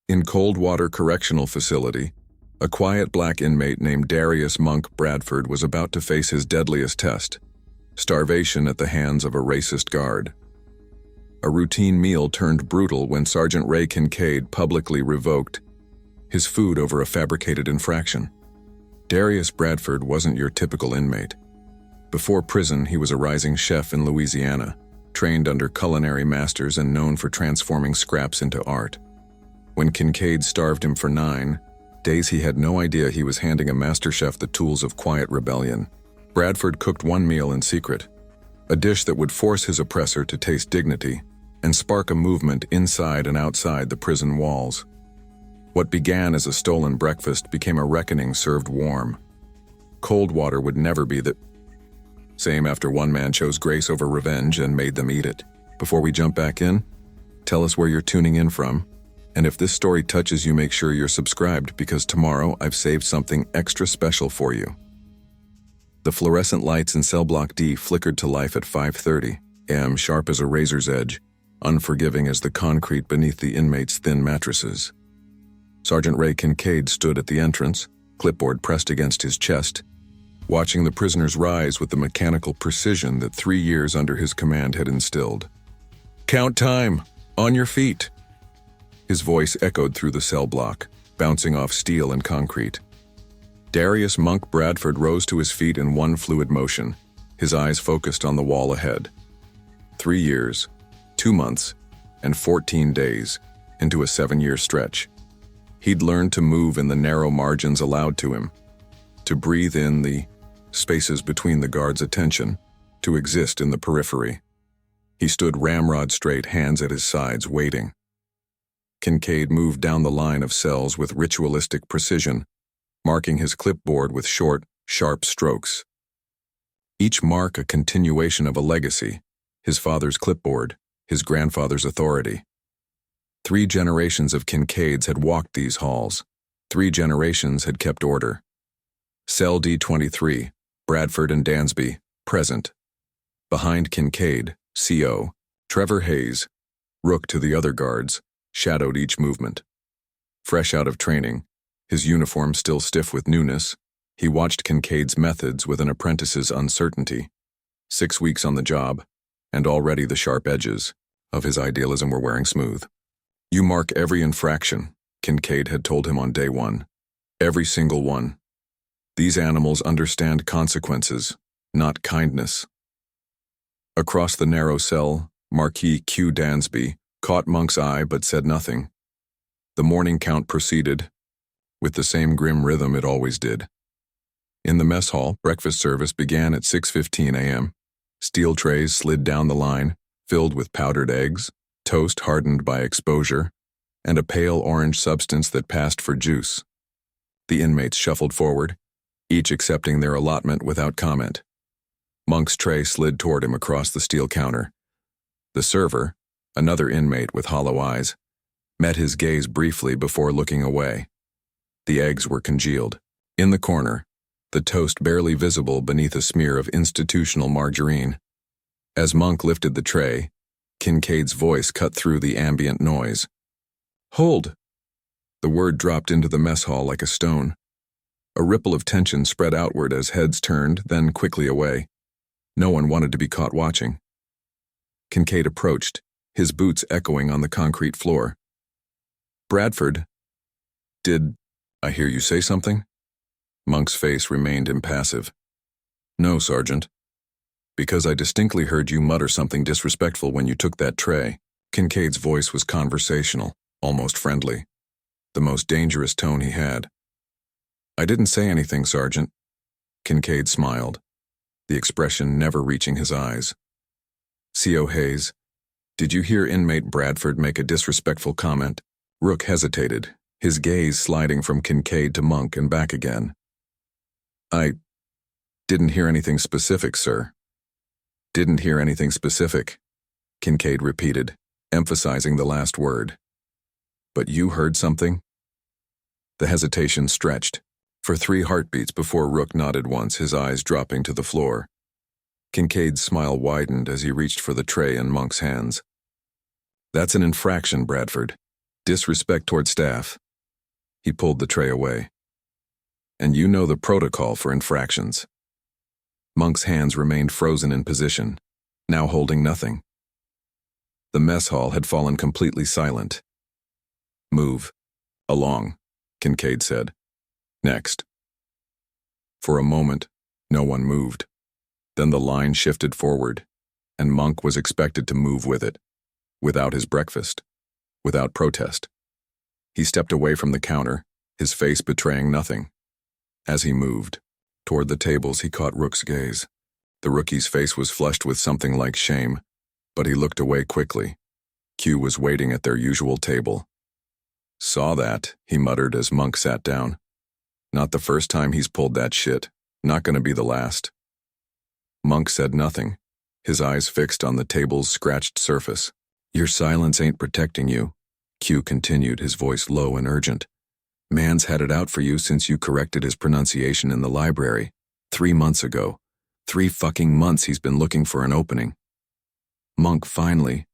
In Coldwater Correctional Facility, a quiet black inmate named Darius Bradford was about to face his deadliest test: starvation at the hands of a racist guard. A routine meal turned brutal when Sergeant Ray Kincaid publicly revoked his food over a fabricated infraction. Darius Bradford wasn't your typical inmate. Before prison, he was a rising chef in Louisiana, trained under culinary masters and known for transforming scraps into art. When Kincaid starved him for 9 days, he had no idea he was handing a master chef the tools of quiet rebellion. Bradford cooked one meal in secret, a dish that would force his oppressor to taste dignity and spark a movement inside and outside the prison walls. What began as a stolen breakfast became a reckoning served warm. Coldwater would never be the same after one man chose grace over revenge and made them eat it. Before we jump back in, tell us where you're tuning in from, and if this story touches you, make sure you're subscribed, because tomorrow I've saved something extra special for you. The fluorescent lights in cell block D flickered to life at 5:30 a.m., sharp as a razor's edge, unforgiving as the concrete beneath the inmates' thin mattresses. Sergeant Ray Kincaid stood at the entrance, clipboard pressed against his chest, watching the prisoners rise with the mechanical precision that 3 years under his command had instilled. "Count time! On your feet!" His voice echoed through the cell block, bouncing off steel and concrete. Darius Bradford rose to his feet in one fluid motion, his eyes focused on the wall ahead. 3 years, 2 months, and 14 days into a 7-year stretch. He'd learned to move in the narrow margins allowed to him, to breathe in the spaces between the guard's attention, to exist in the periphery. He stood ramrod straight, hands at his sides, waiting. Kincaid moved down the line of cells with ritualistic precision, marking his clipboard with short, sharp strokes. Each mark a continuation of a legacy: his father's clipboard, his grandfather's authority. 3 generations of Kincaids had walked these halls. 3 generations had kept order. Cell D23, Bradford and Dansby, present. Behind Kincaid, CO, Trevor Hayes, rook to the other guards, shadowed each movement. Fresh out of training, his uniform still stiff with newness, he watched Kincaid's methods with an apprentice's uncertainty. 6 weeks on the job, and already the sharp edges of his idealism were wearing smooth. "You mark every infraction," Kincaid had told him on day 1. "Every single one. These animals understand consequences, not kindness." Across the narrow cell, Marquis Q. Dansby caught Monk's eye but said nothing. The morning count proceeded, with the same grim rhythm it always did. In the mess hall, breakfast service began at 6:15 a.m. Steel trays slid down the line, filled with powdered eggs, toast hardened by exposure, and a pale orange substance that passed for juice. The inmates shuffled forward, each accepting their allotment without comment. Monk's tray slid toward him across the steel counter. The server, another inmate with hollow eyes, met his gaze briefly before looking away. The eggs were congealed. In the corner, the toast barely visible beneath a smear of institutional margarine. As Monk lifted the tray, Kincaid's voice cut through the ambient noise. "Hold!" The word dropped into the mess hall like a stone. A ripple of tension spread outward as heads turned, then quickly away. No one wanted to be caught watching. Kincaid approached, his boots echoing on the concrete floor. "Bradford, did I hear you say something?" Monk's face remained impassive. "No, Sergeant. Because I distinctly heard you mutter something disrespectful when you took that tray." Kincaid's voice was conversational, almost friendly, the most dangerous tone he had. "I didn't say anything, Sergeant." Kincaid smiled, the expression never reaching his eyes. "CO Hayes, did you hear inmate Bradford make a disrespectful comment?" Rook hesitated, his gaze sliding from Kincaid to Monk and back again. "I didn't hear anything specific, sir." "Didn't hear anything specific," Kincaid repeated, emphasizing the last word. "But you heard something?" The hesitation stretched, for 3 heartbeats before Rook nodded once, his eyes dropping to the floor. Kincaid's smile widened as he reached for the tray in Monk's hands. "That's an infraction, Bradford. Disrespect toward staff. He pulled the tray away. And you know the protocol for infractions. Monk's hands remained frozen in position, now holding nothing. The mess hall had fallen completely silent. Move. Along, Kincaid said. Next. For a moment, no one moved. Then the line shifted forward, and Monk was expected to move with it, without his breakfast, without protest. He stepped away from the counter, his face betraying nothing. As he moved toward the tables, he caught Rook's gaze. The rookie's face was flushed with something like shame, but he looked away quickly. Q was waiting at their usual table. Saw that, he muttered as Monk sat down. Not the first time he's pulled that shit. Not gonna be the last. Monk said nothing, his eyes fixed on the table's scratched surface. Your silence ain't protecting you, Q continued, his voice low and urgent. Man's had it out for you since you corrected his pronunciation in the library. 3 months ago. 3 fucking months he's been looking for an opening. Monk finally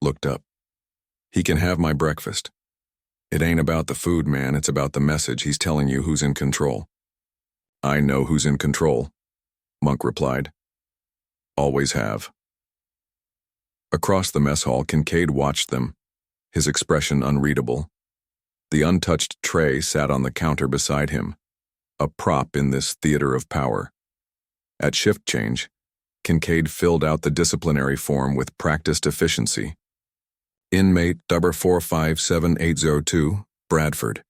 looked up. He can have my breakfast. It ain't about the food, man, it's about the message. He's telling you who's in control. I know who's in control, Monk replied. Always have. Across the mess hall, Kincaid watched them, his expression unreadable. The untouched tray sat on the counter beside him, a prop in this theater of power. At shift change, Kincaid filled out the disciplinary form with practiced efficiency. Inmate number 457802, Bradford.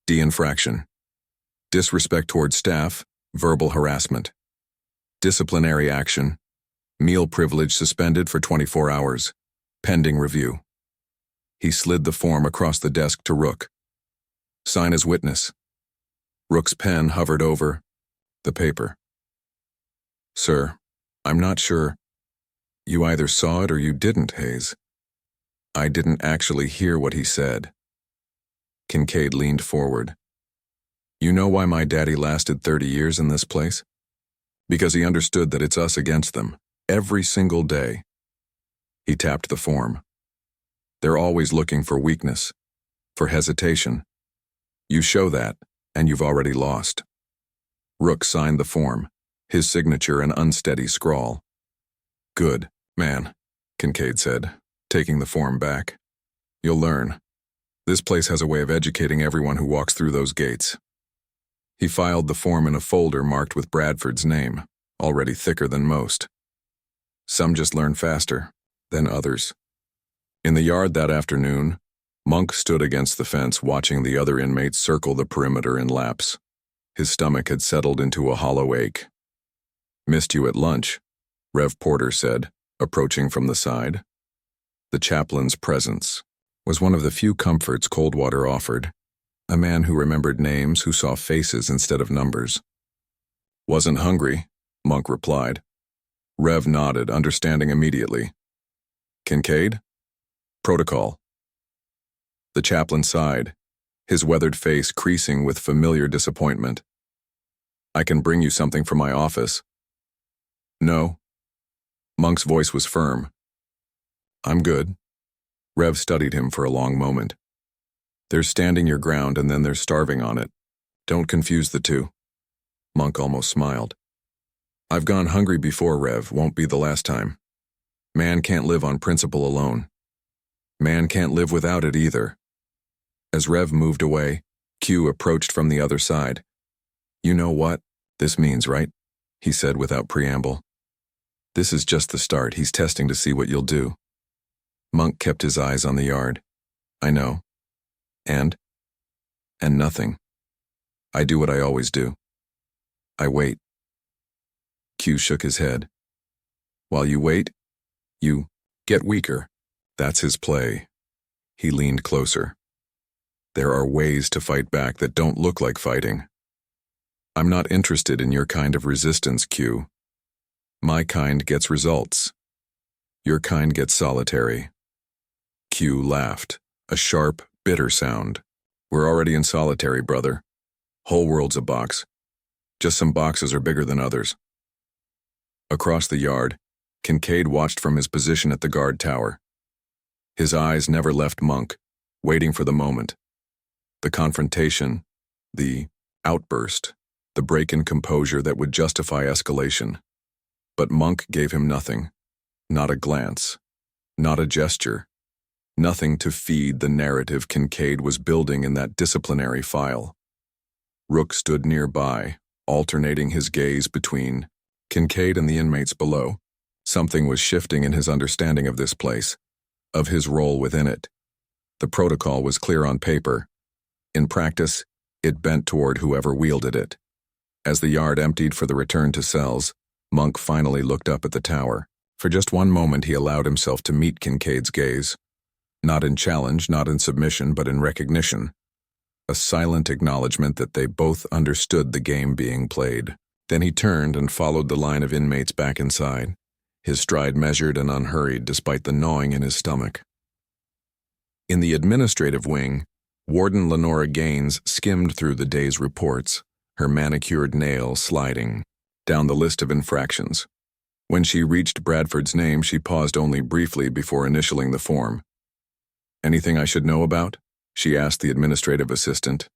D-infraction. Disrespect toward staff, verbal harassment. Disciplinary action. Meal privilege suspended for 24 hours. Pending review. He slid the form across the desk to Rook. Sign as witness. Rook's pen hovered over the paper. Sir, I'm not sure. You either saw it or you didn't, Hayes. I didn't actually hear what he said. Kincaid leaned forward. You know why my daddy lasted 30 years in this place? Because he understood that it's us against them, every single day. He tapped the form. They're always looking for weakness, for hesitation. You show that, and you've already lost. Rook signed the form, his signature an unsteady scrawl. Good, man, Kincaid said, taking the form back. You'll learn. This place has a way of educating everyone who walks through those gates. He filed the form in a folder marked with Bradford's name, already thicker than most. Some just learn faster than others. In the yard that afternoon, Monk stood against the fence watching the other inmates circle the perimeter in laps. His stomach had settled into a hollow ache. Missed you at lunch, Rev Porter said, approaching from the side. The chaplain's presence was one of the few comforts Coldwater offered, a man who remembered names, who saw faces instead of numbers. Wasn't hungry, Monk replied. Rev nodded, understanding immediately. Kincaid? Protocol. The chaplain sighed, his weathered face creasing with familiar disappointment. I can bring you something from my office. No. Monk's voice was firm. I'm good. Rev studied him for a long moment. There's standing your ground and then there's starving on it. Don't confuse the two. Monk almost smiled. I've gone hungry before, Rev, won't be the last time. Man can't live on principle alone. Man can't live without it either. As Rev moved away, Q approached from the other side. You know what this means, right? He said without preamble. This is just the start. He's testing to see what you'll do. Monk kept his eyes on the yard. I know. And nothing. I do what I always do. I wait. Q shook his head. While you wait, you get weaker. That's his play. He leaned closer. There are ways to fight back that don't look like fighting. I'm not interested in your kind of resistance, Q. My kind gets results. Your kind gets solitary. Q laughed, a sharp, bitter sound. We're already in solitary, brother. Whole world's a box. Just some boxes are bigger than others. Across the yard, Kincaid watched from his position at the guard tower. His eyes never left Monk, waiting for the moment. The confrontation, the outburst, the break in composure that would justify escalation. But Monk gave him nothing. Not a glance. Not a gesture. Nothing to feed the narrative Kincaid was building in that disciplinary file. Rook stood nearby, alternating his gaze between Kincaid and the inmates below. Something was shifting in his understanding of this place, of his role within it. The protocol was clear on paper. In practice, it bent toward whoever wielded it. As the yard emptied for the return to cells, Monk finally looked up at the tower. For just one moment he allowed himself to meet Kincaid's gaze. Not in challenge, not in submission, but in recognition. A silent acknowledgement that they both understood the game being played. Then he turned and followed the line of inmates back inside, his stride measured and unhurried despite the gnawing in his stomach. In the administrative wing, Warden Lenora Gaines skimmed through the day's reports, her manicured nail sliding down the list of infractions. When she reached Bradford's name, she paused only briefly before initialing the form. "Anything I should know about?" she asked the administrative assistant.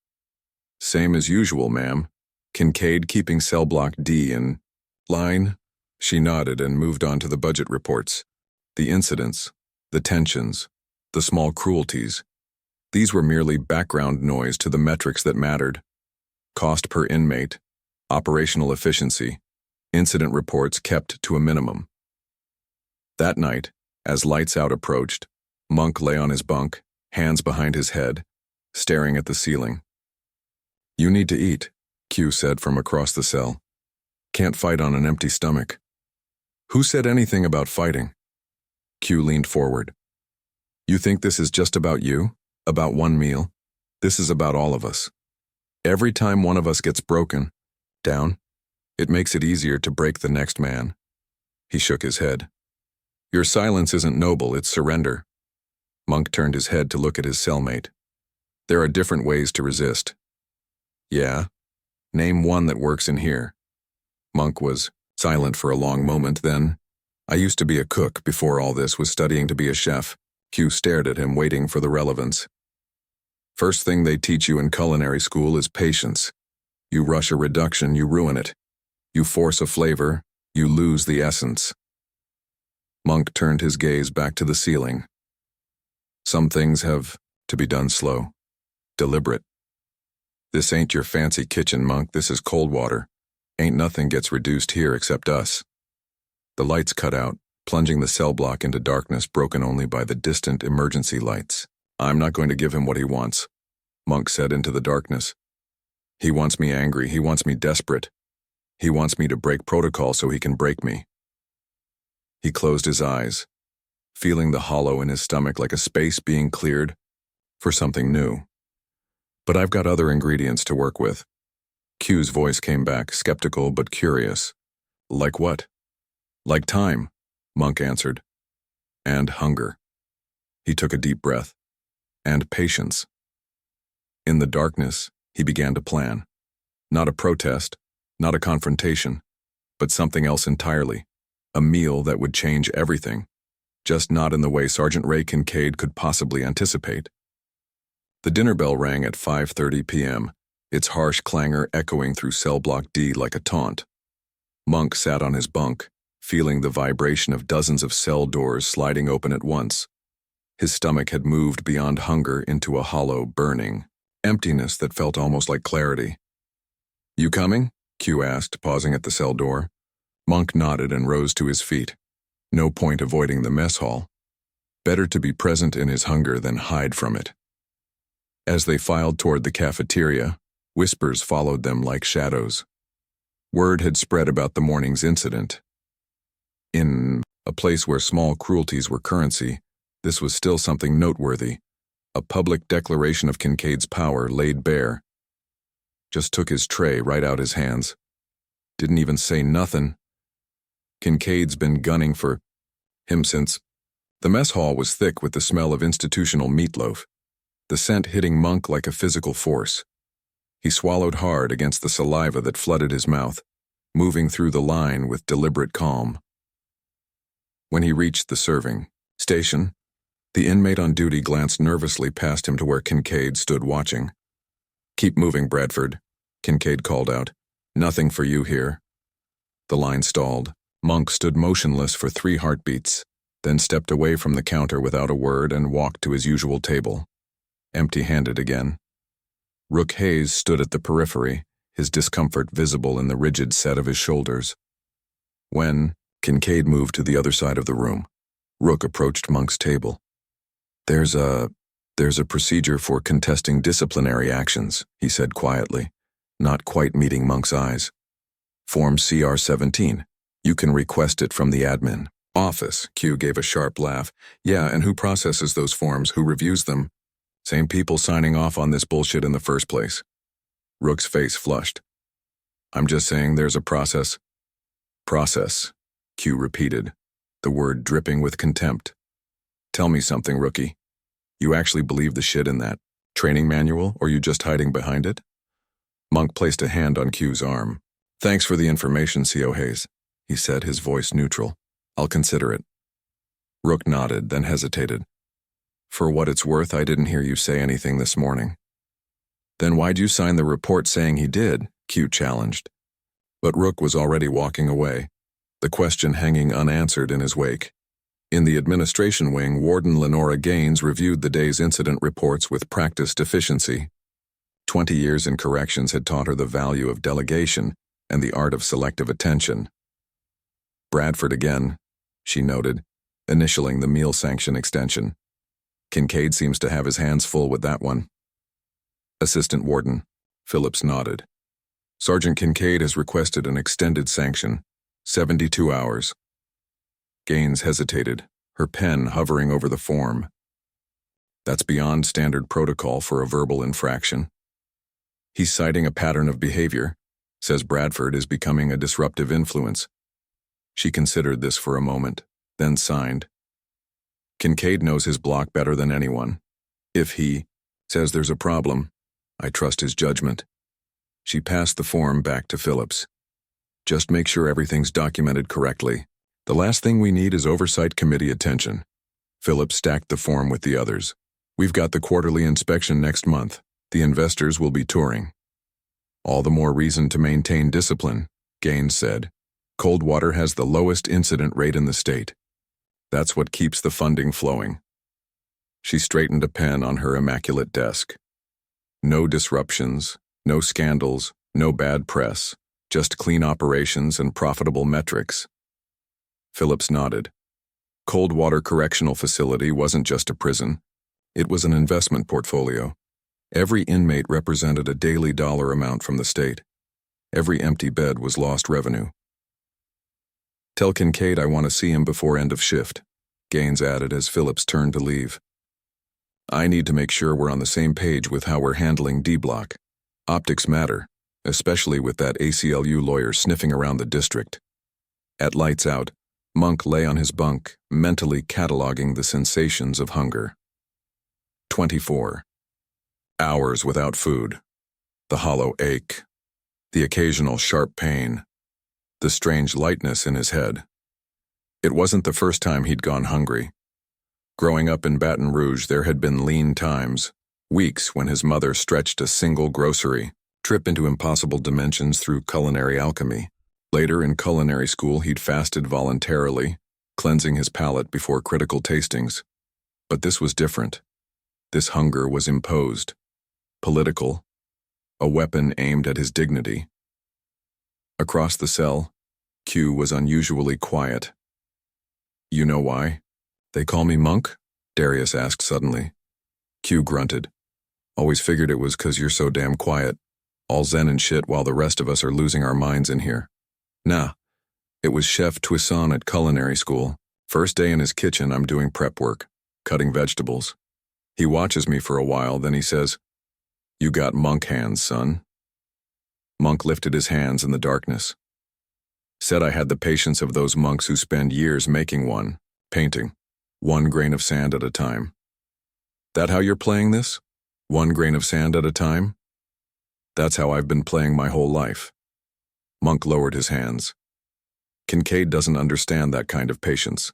"Same as usual, ma'am. Kincaid keeping cell block D in line?" She nodded and moved on to the budget reports. The incidents, the tensions, the small cruelties. These were merely background noise to the metrics that mattered. Cost per inmate, operational efficiency, incident reports kept to a minimum. That night, as lights out approached, Monk lay on his bunk, hands behind his head, staring at the ceiling. "You need to eat," Q said from across the cell. "Can't fight on an empty stomach." "Who said anything about fighting?" Q leaned forward. "You think this is just about you? About one meal? This is about all of us. Every time one of us gets broken down, it makes it easier to break the next man." He shook his head. "Your silence isn't noble, it's surrender." Monk turned his head to look at his cellmate. "There are different ways to resist." "Yeah? Name one that works in here." Monk was silent for a long moment, then, "I used to be a cook before all this, was studying to be a chef." Q stared at him, waiting for the relevance. "First thing they teach you in culinary school is patience. You rush a reduction, you ruin it. You force a flavor, you lose the essence." Monk turned his gaze back to the ceiling. "Some things have to be done slow, deliberate. This ain't your fancy kitchen, Monk, this is Coldwater. Ain't nothing gets reduced here except us." The lights cut out, plunging the cell block into darkness broken only by the distant emergency lights. "I'm not going to give him what he wants," Monk said into the darkness. "He wants me angry, he wants me desperate. He wants me to break protocol so he can break me." He closed his eyes, feeling the hollow in his stomach like a space being cleared for something new. "But I've got other ingredients to work with." Q's voice came back, skeptical but curious. "Like what?" "Like time," Monk answered. "And hunger." He took a deep breath. "And patience." In the darkness, he began to plan. Not a protest, not a confrontation, but something else entirely. A meal that would change everything, just not in the way Sergeant Ray Kincaid could possibly anticipate. The dinner bell rang at 5:30 p.m., its harsh clangor echoing through cell block D like a taunt. Monk sat on his bunk, feeling the vibration of dozens of cell doors sliding open at once. His stomach had moved beyond hunger into a hollow, burning emptiness that felt almost like clarity. "You coming?" Q asked, pausing at the cell door. Monk nodded and rose to his feet. No point avoiding the mess hall. Better to be present in his hunger than hide from it. As they filed toward the cafeteria, whispers followed them like shadows. Word had spread about the morning's incident. In a place where small cruelties were currency, this was still something noteworthy. A public declaration of Kincaid's power laid bare. Just took his tray right out his hands. Didn't even say nothing. Kincaid's been gunning for him since. The mess hall was thick with the smell of institutional meatloaf, the scent hitting Monk like a physical force. He swallowed hard against the saliva that flooded his mouth, moving through the line with deliberate calm. When he reached the serving station, The inmate on duty glanced nervously past him to where Kincaid stood watching. "Keep moving, Bradford," Kincaid called out. "Nothing for you here." The line stalled. Monk stood motionless for 3 heartbeats, then stepped away from the counter without a word and walked to his usual table. Empty-handed again. Rook Hayes stood at the periphery, his discomfort visible in the rigid set of his shoulders. When Kincaid moved to the other side of the room, Rook approached Monk's table. There's a procedure for contesting disciplinary actions," he said quietly, not quite meeting Monk's eyes. "Form CR-17. You can request it from the admin office." Q gave a sharp laugh. "Yeah, and who processes those forms? Who reviews them? Same people signing off on this bullshit in the first place." Rook's face flushed. "I'm just saying there's a process." "Process," Q repeated, the word dripping with contempt. "Tell me something, rookie. You actually believe the shit in that training manual, or you just hiding behind it?" Monk placed a hand on Q's arm. "Thanks for the information, CO Hayes," he said, his voice neutral. "I'll consider it." Rook nodded, then hesitated. "For what it's worth, I didn't hear you say anything this morning." "Then why'd you sign the report saying he did?" Q challenged. But Rook was already walking away, the question hanging unanswered in his wake. In the administration wing, Warden Lenora Gaines reviewed the day's incident reports with practiced efficiency. 20 years in corrections had taught her the value of delegation and the art of selective attention. "Bradford again," she noted, initialing the meal sanction extension. "Kincaid seems to have his hands full with that one." "Assistant Warden," Phillips nodded. "Sergeant Kincaid has requested an extended sanction, 72 hours. Gaines hesitated, her pen hovering over the form. "That's beyond standard protocol for a verbal infraction. He's citing a pattern of behavior, says Bradford is becoming a disruptive influence." She considered this for a moment, then signed. "Kincaid knows his block better than anyone. If he says there's a problem, I trust his judgment." She passed the form back to Phillips. "Just make sure everything's documented correctly. The last thing we need is oversight committee attention." Phillips stacked the form with the others. "We've got the quarterly inspection next month. The investors will be touring." "All the more reason to maintain discipline," Gaines said. "Coldwater has the lowest incident rate in the state. That's what keeps the funding flowing." She straightened a pen on her immaculate desk. "No disruptions, no scandals, no bad press, just clean operations and profitable metrics." Phillips nodded. Coldwater Correctional Facility wasn't just a prison. It was an investment portfolio. Every inmate represented a daily dollar amount from the state. Every empty bed was lost revenue. "Tell Kincaid I want to see him before end of shift," Gaines added as Phillips turned to leave. "I need to make sure we're on the same page with how we're handling D-Block. Optics matter, especially with that ACLU lawyer sniffing around the district." At lights out, Monk lay on his bunk, mentally cataloging the sensations of hunger. 24. Hours without food. The hollow ache. The occasional sharp pain. The strange lightness in his head. It wasn't the first time he'd gone hungry. Growing up in Baton Rouge, there had been lean times, weeks when his mother stretched a single grocery trip into impossible dimensions through culinary alchemy. Later in culinary school, he'd fasted voluntarily, cleansing his palate before critical tastings. But this was different. This hunger was imposed, political, a weapon aimed at his dignity. Across the cell, Q was unusually quiet. "You know why they call me Monk?" Darius asked suddenly. Q grunted. "Always figured it was 'cause you're so damn quiet, all zen and shit while the rest of us are losing our minds in here." "Nah, it was Chef Toussaint at culinary school. First day in his kitchen, I'm doing prep work, cutting vegetables. He watches me for a while, then he says, 'You got monk hands, son.'" Monk lifted his hands in the darkness. "Said I had the patience of those monks who spend years making one, painting, one grain of sand at a time." "That how you're playing this? One grain of sand at a time?" "That's how I've been playing my whole life." Monk lowered his hands. "Kincaid doesn't understand that kind of patience.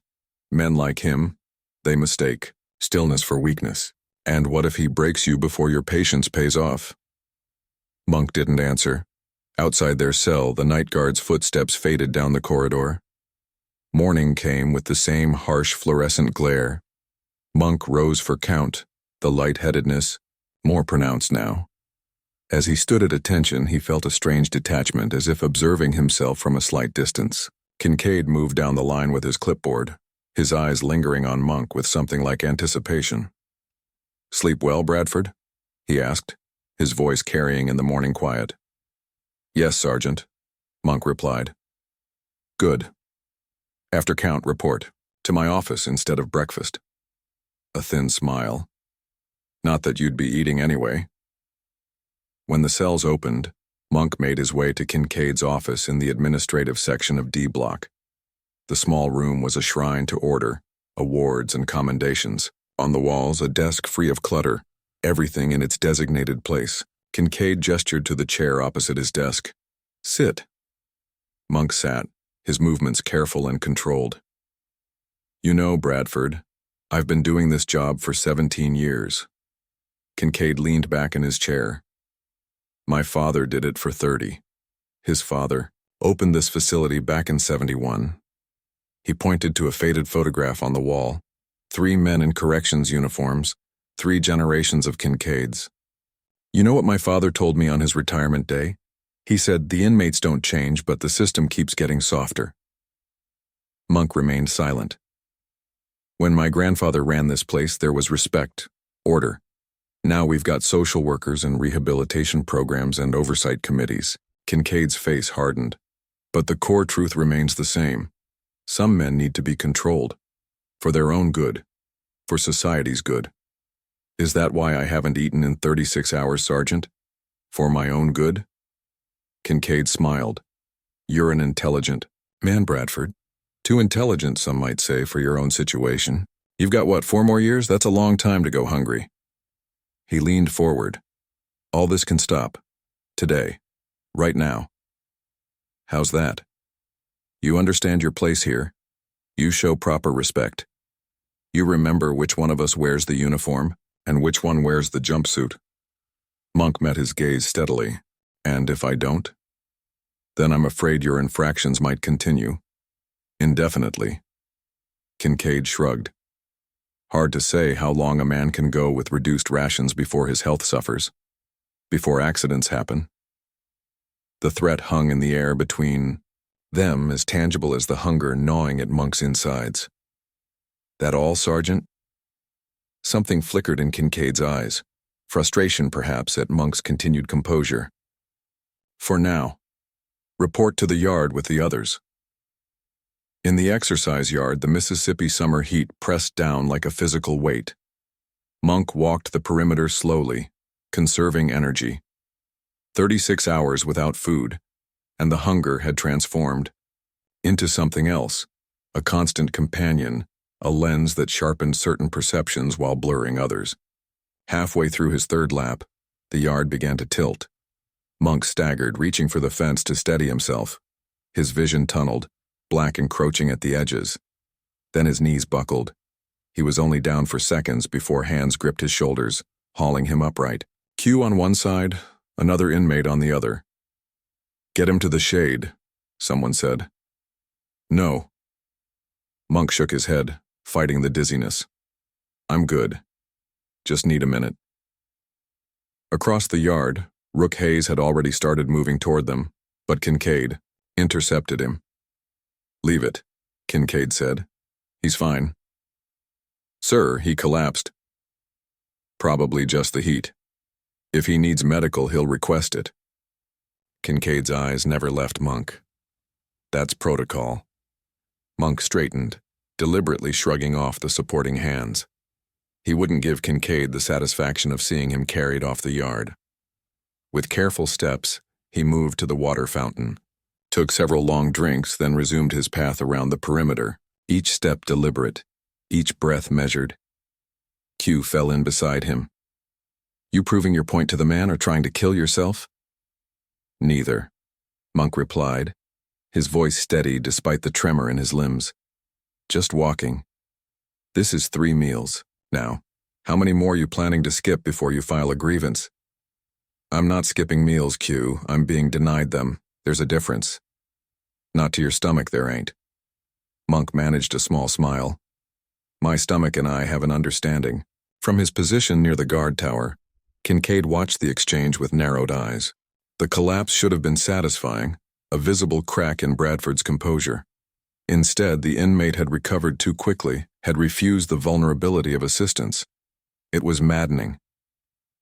Men like him, they mistake Stillness for weakness. And what if he breaks you before your patience pays off? Monk didn't answer. Outside their cell, the night guard's footsteps faded down the corridor. Morning came with the same harsh fluorescent glare. Monk rose for count, the lightheadedness more pronounced now. As he stood at attention, he felt a strange detachment, as if observing himself from a slight distance. Kincaid moved down the line with his clipboard, his eyes lingering on Monk with something like anticipation. "Sleep well, Bradford?" he asked, his voice carrying in the morning quiet. "Yes, Sergeant," Monk replied. "Good. After count, report. To my office instead of breakfast." A thin smile. "Not that you'd be eating anyway." When the cells opened, Monk made his way to Kincaid's office in the administrative section of D Block. The small room was a shrine to order, awards and commendations. On the walls, a desk free of clutter, everything in its designated place. Kincaid gestured to the chair opposite his desk. "Sit." Monk sat, his movements careful and controlled. "You know, Bradford, I've been doing this job for 17 years. Kincaid leaned back in his chair. "My father did it for 30. His father opened this facility back in 71. He pointed to a faded photograph on the wall. 3 men in corrections uniforms, 3 generations of Kincaids. You know what my father told me on his retirement day? He said, the inmates don't change, but the system keeps getting softer." Monk remained silent. "When my grandfather ran this place, there was respect, order. Now we've got social workers and rehabilitation programs and oversight committees." Kincaid's face hardened. "But the core truth remains the same. Some men need to be controlled. For their own good. For society's good. Is that why I haven't eaten in 36 hours, Sergeant? For my own good?" Kincaid smiled. "You're an intelligent man, Bradford. Too intelligent, some might say, for your own situation. You've got what, 4 more years? That's a long time to go hungry." He leaned forward. "All this can stop. Today. Right now." "How's that?" "You understand your place here. You show proper respect. You remember which one of us wears the uniform and which one wears the jumpsuit." Monk met his gaze steadily. "And if I don't? Then I'm afraid your infractions might continue. Indefinitely." Kincaid shrugged. "Hard to say how long a man can go with reduced rations before his health suffers. Before accidents happen." The threat hung in the air between them, as tangible as the hunger gnawing at Monk's insides. "That all, Sergeant?" Something flickered in Kincaid's eyes, frustration perhaps at Monk's continued composure. "For now. Report to the yard with the others." In the exercise yard, the Mississippi summer heat pressed down like a physical weight. Monk walked the perimeter slowly, conserving energy. 36 hours without food, and the hunger had transformed into something else, a constant companion, a lens that sharpened certain perceptions while blurring others. Halfway through his 3rd lap, the yard began to tilt. Monk staggered, reaching for the fence to steady himself. His vision tunneled, black encroaching at the edges. Then his knees buckled. He was only down for seconds before hands gripped his shoulders, hauling him upright. Q on one side, another inmate on the other. "Get him to the shade," someone said. "No." Monk shook his head, fighting the dizziness. "I'm good. Just need a minute." Across the yard, Rook Hayes had already started moving toward them, but Kincaid intercepted him. "Leave it," Kincaid said. "He's fine." "Sir, he collapsed." "Probably just the heat. If he needs medical, he'll request it." Kincaid's eyes never left Monk. "That's protocol." Monk straightened, deliberately shrugging off the supporting hands. He wouldn't give Kincaid the satisfaction of seeing him carried off the yard. With careful steps, he moved to the water fountain, took several long drinks, then resumed his path around the perimeter, each step deliberate, each breath measured. Q fell in beside him. "You proving your point to the man or trying to kill yourself?" "Neither," Monk replied, his voice steady despite the tremor in his limbs. "Just walking. This is 3 meals. Now, how many more you planning to skip before you file a grievance? I'm not skipping meals, Q. I'm being denied them. There's a difference. Not to your stomach, there ain't. Monk managed a small smile. My stomach and I have an understanding. From his position near the guard tower, Kincaid watched the exchange with narrowed eyes. The collapse should have been satisfying, a visible crack in Bradford's composure. Instead, the inmate had recovered too quickly, had refused the vulnerability of assistance. It was maddening.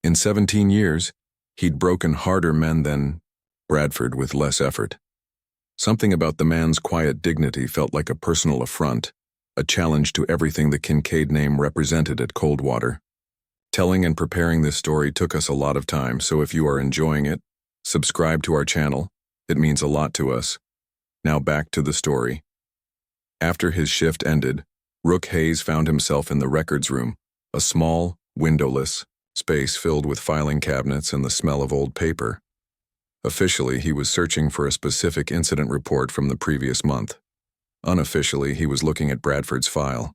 In 17 years, he'd broken harder men than Bradford with less effort. Something about the man's quiet dignity felt like a personal affront, a challenge to everything the Kincaid name represented at Coldwater. Telling and preparing this story took us a lot of time, so if you are enjoying it, subscribe to our channel. It means a lot to us. Now back to the story. After his shift ended, Rook Hayes found himself in the records room, a small, windowless space filled with filing cabinets and the smell of old paper. Officially, he was searching for a specific incident report from the previous month. Unofficially, he was looking at Bradford's file.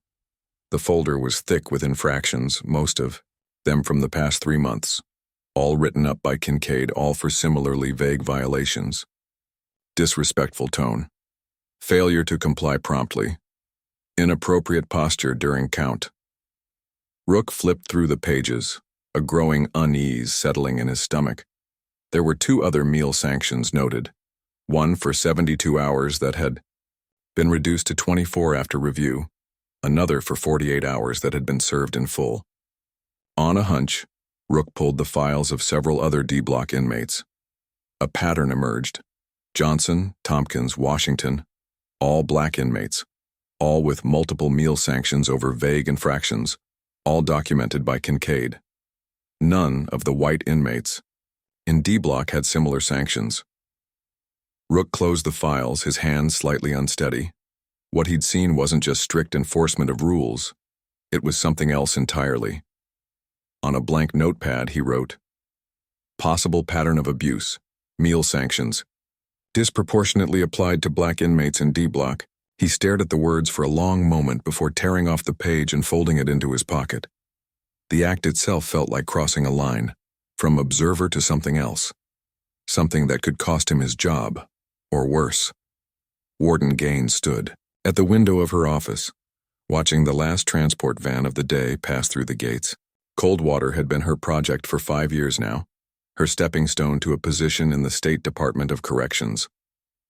The folder was thick with infractions, most of them from the past 3 months, all written up by Kincaid, all for similarly vague violations. Disrespectful tone. Failure to comply promptly. Inappropriate posture during count. Rook flipped through the pages, a growing unease settling in his stomach. There were 2 other meal sanctions noted, one for 72 hours that had been reduced to 24 after review, another for 48 hours that had been served in full. On a hunch, Rook pulled the files of several other D-block inmates. A pattern emerged. Johnson, Tompkins, Washington, all black inmates, all with multiple meal sanctions over vague infractions, all documented by Kincaid. None of the white inmates in D-block had similar sanctions. Rook closed the files, his hands slightly unsteady. What he'd seen wasn't just strict enforcement of rules. It was something else entirely. On a blank notepad, he wrote, "Possible pattern of abuse, meal sanctions, disproportionately applied to black inmates in D-block." He stared at the words for a long moment before tearing off the page and folding it into his pocket. The act itself felt like crossing a line, from observer to something else, something that could cost him his job, or worse. Warden Gaines stood at the window of her office, watching the last transport van of the day pass through the gates. Coldwater had been her project for 5 years now, her stepping stone to a position in the State Department of Corrections.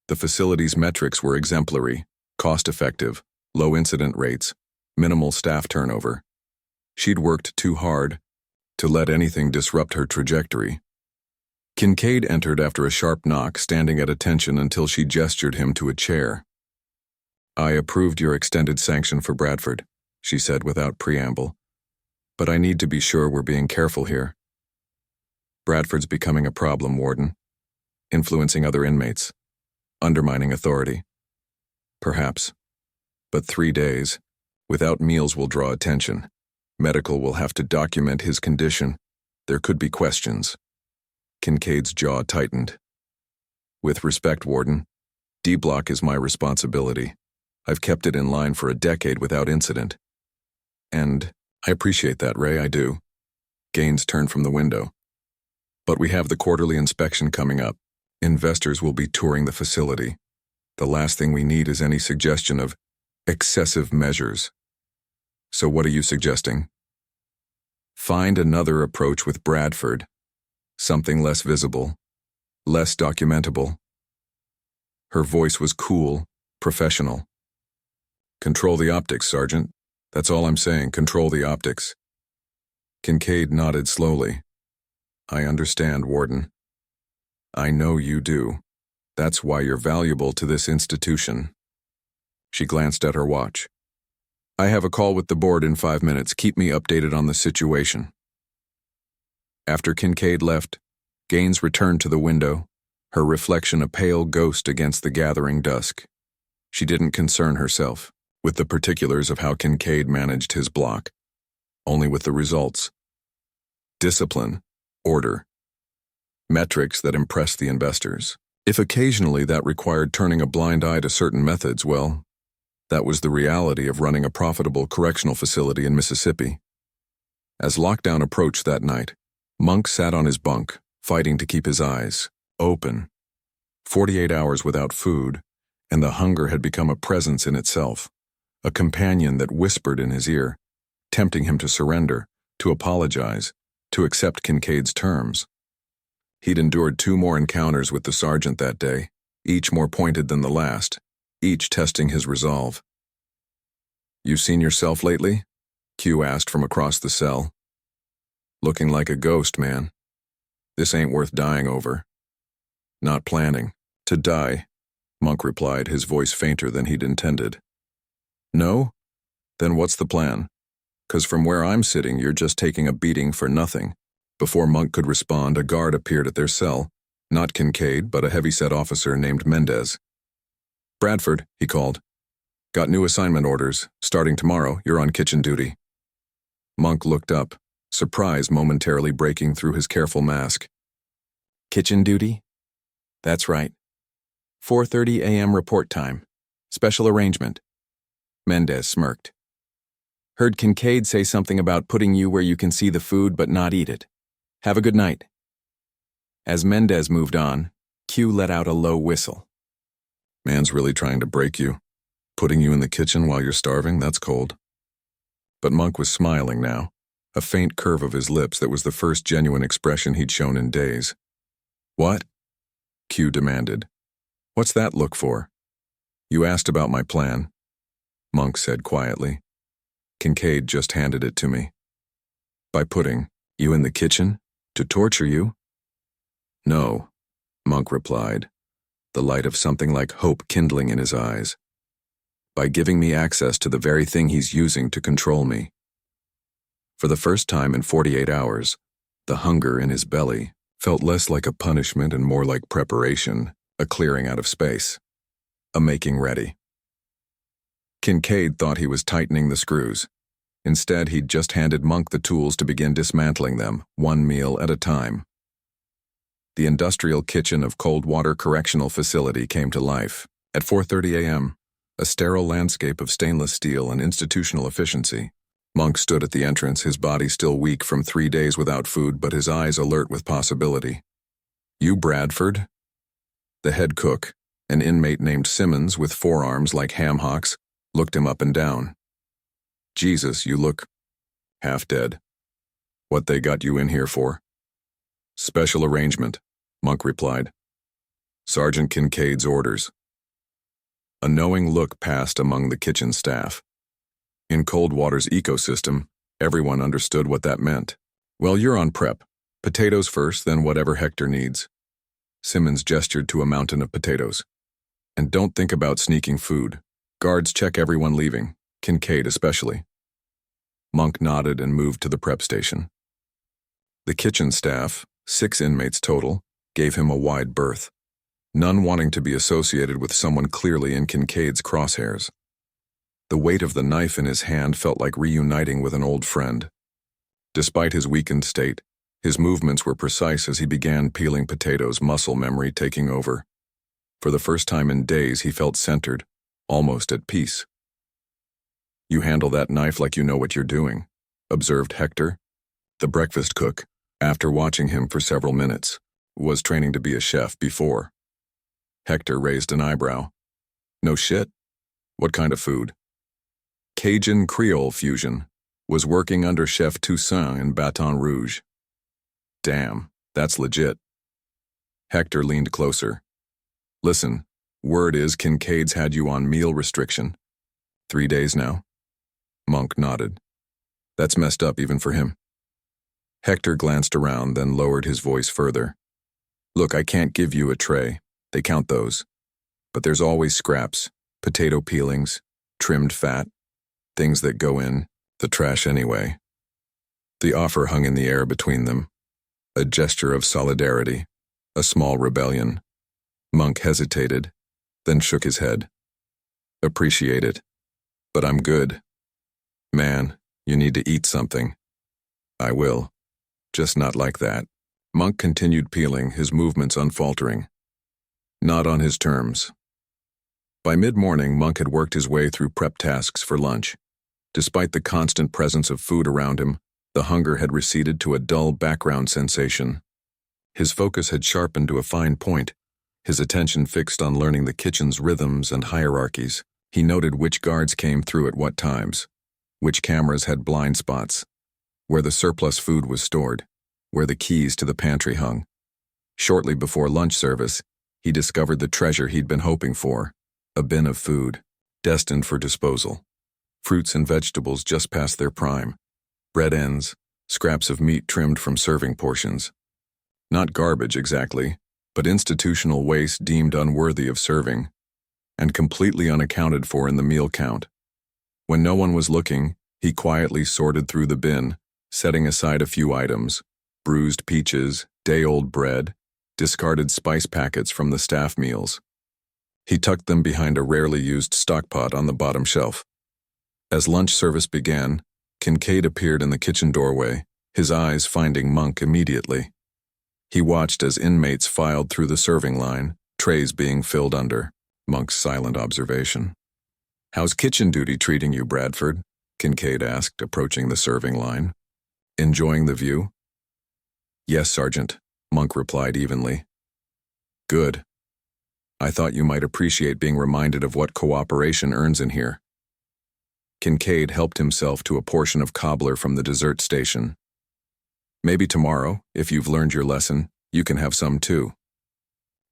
The facility's metrics were exemplary, cost-effective, low incident rates, minimal staff turnover. She'd worked too hard to let anything disrupt her trajectory. Kincaid entered after a sharp knock, standing at attention until she gestured him to a chair. "I approved your extended sanction for Bradford," she said without preamble. "But I need to be sure we're being careful here. Bradford's becoming a problem, Warden. Influencing other inmates. Undermining authority. Perhaps. But 3 days, without meals, will draw attention. Medical will have to document his condition. There could be questions." Kincaid's jaw tightened. "With respect, Warden, D-block is my responsibility. I've kept it in line for a decade without incident. And I appreciate that, Ray, I do." Gaines turned from the window. "But we have the quarterly inspection coming up. Investors will be touring the facility. The last thing we need is any suggestion of excessive measures. So what are you suggesting?" "Find another approach with Bradford. Something less visible, less documentable." Her voice was cool, professional. "Control the optics, Sergeant. That's all I'm saying, control the optics." Kincaid nodded slowly. "I understand, Warden. I know you do. That's why you're valuable to this institution." She glanced at her watch. "I have a call with the board in 5 minutes. Keep me updated on the situation." After Kincaid left, Gaines returned to the window, her reflection a pale ghost against the gathering dusk. She didn't concern herself with the particulars of how Kincaid managed his block, only with the results. Discipline, order, metrics that impressed the investors. If occasionally that required turning a blind eye to certain methods, well, that was the reality of running a profitable correctional facility in Mississippi. As lockdown approached that night, Monk sat on his bunk, fighting to keep his eyes open. 48 hours without food, and the hunger had become a presence in itself, a companion that whispered in his ear, tempting him to surrender, to apologize, to accept Kincaid's terms. He'd endured 2 more encounters with the sergeant that day, each more pointed than the last, each testing his resolve. "You seen yourself lately?" Q asked from across the cell. "Looking like a ghost, man. This ain't worth dying over." "Not planning to die," Monk replied, his voice fainter than he'd intended. "No? Then what's the plan? 'Cause from where I'm sitting, you're just taking a beating for nothing." Before Monk could respond, a guard appeared at their cell, not Kincaid, but a heavy-set officer named Mendez. "Bradford," he called. "Got new assignment orders. Starting tomorrow, you're on kitchen duty." Monk looked up, surprise momentarily breaking through his careful mask. "Kitchen duty? That's right. 4:30 a.m. report time. Special arrangement." Mendez smirked. "Heard Kincaid say something about putting you where you can see the food but not eat it. Have a good night." As Mendez moved on, Q let out a low whistle. "Man's really trying to break you. Putting you in the kitchen while you're starving, that's cold." But Monk was smiling now, a faint curve of his lips that was the first genuine expression he'd shown in days. "What?" Q demanded. "What's that look for?" "You asked about my plan," Monk said quietly. "Kincaid just handed it to me." "By putting you in the kitchen? To torture you?" "No," Monk replied, the light of something like hope kindling in his eyes. "By giving me access to the very thing he's using to control me." For the first time in 48 hours, the hunger in his belly felt less like a punishment and more like preparation, a clearing out of space, a making ready. Kincaid thought he was tightening the screws. Instead, he'd just handed Monk the tools to begin dismantling them, one meal at a time. The industrial kitchen of Coldwater Correctional Facility came to life. At 4:30 a.m., a sterile landscape of stainless steel and institutional efficiency. Monk stood at the entrance, his body still weak from 3 days without food, but his eyes alert with possibility. "You Bradford?" The head cook, an inmate named Simmons with forearms like ham hocks, looked him up and down. "Jesus, you look half dead. What they got you in here for?" "Special arrangement," Monk replied. "Sergeant Kincaid's orders." A knowing look passed among the kitchen staff. In Coldwater's ecosystem, everyone understood what that meant. "Well, you're on prep. Potatoes first, then whatever Hector needs." Simmons gestured to a mountain of potatoes. "And don't think about sneaking food. Guards check everyone leaving, Kincaid especially." Monk nodded and moved to the prep station. The kitchen staff, 6 inmates total, gave him a wide berth, none wanting to be associated with someone clearly in Kincaid's crosshairs. The weight of the knife in his hand felt like reuniting with an old friend. Despite his weakened state, his movements were precise as he began peeling potatoes, muscle memory taking over. For the first time in days, he felt centered, almost at peace. "You handle that knife like you know what you're doing," observed Hector, the breakfast cook, after watching him for several minutes. Was training to be a chef before. Hector raised an eyebrow. "No shit? What kind of food?" "Cajun Creole fusion. Was working under Chef Toussaint in Baton Rouge." "Damn, that's legit." Hector leaned closer. "Listen, word is Kincaid's had you on meal restriction. 3 days now?" Monk nodded. "That's messed up even for him." Hector glanced around, then lowered his voice further. "Look, I can't give you a tray. They count those. But there's always scraps, potato peelings, trimmed fat, things that go in the trash anyway." The offer hung in the air between them, a gesture of solidarity, a small rebellion. Monk hesitated, then shook his head. "Appreciate it, but I'm good. Man, you need to eat something." "I will, just not like that." Monk continued peeling, his movements unfaltering. Not on his terms. By mid-morning, Monk had worked his way through prep tasks for lunch. Despite the constant presence of food around him, The hunger had receded to a dull background sensation. His focus had sharpened to a fine point, his attention fixed on learning the kitchen's rhythms and hierarchies. He noted which guards came through at what times, which cameras had blind spots, where the surplus food was stored, where the keys to the pantry hung. Shortly before lunch service, he discovered the treasure he'd been hoping for, a bin of food, destined for disposal. Fruits and vegetables just past their prime, bread ends, scraps of meat trimmed from serving portions. Not garbage exactly, but institutional waste deemed unworthy of serving, and completely unaccounted for in the meal count. When no one was looking, he quietly sorted through the bin, setting aside a few items: bruised peaches, day-old bread, discarded spice packets from the staff meals. He tucked them behind a rarely used stockpot on the bottom shelf. As lunch service began, Kincaid appeared in the kitchen doorway, his eyes finding Monk immediately. He watched as inmates filed through the serving line, trays being filled under Monk's silent observation. "How's kitchen duty treating you, Bradford?" Kincaid asked, approaching the serving line. "Enjoying the view?" "Yes, Sergeant," Monk replied evenly. "Good. I thought you might appreciate being reminded of what cooperation earns in here." Kincaid helped himself to a portion of cobbler from the dessert station. "Maybe tomorrow, if you've learned your lesson, you can have some too."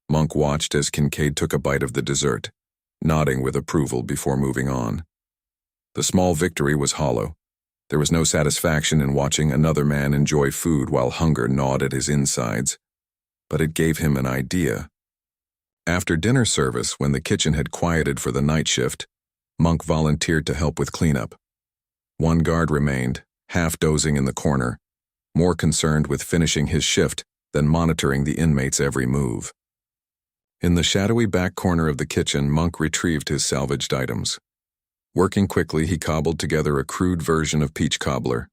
Monk watched as Kincaid took a bite of the dessert, nodding with approval before moving on. The small victory was hollow. There was no satisfaction in watching another man enjoy food while hunger gnawed at his insides, but it gave him an idea. After dinner service, when the kitchen had quieted for the night shift, Monk volunteered to help with cleanup. One guard remained, half dozing in the corner, more concerned with finishing his shift than monitoring the inmate's every move. In the shadowy back corner of the kitchen, Monk retrieved his salvaged items. Working quickly, he cobbled together a crude version of peach cobbler: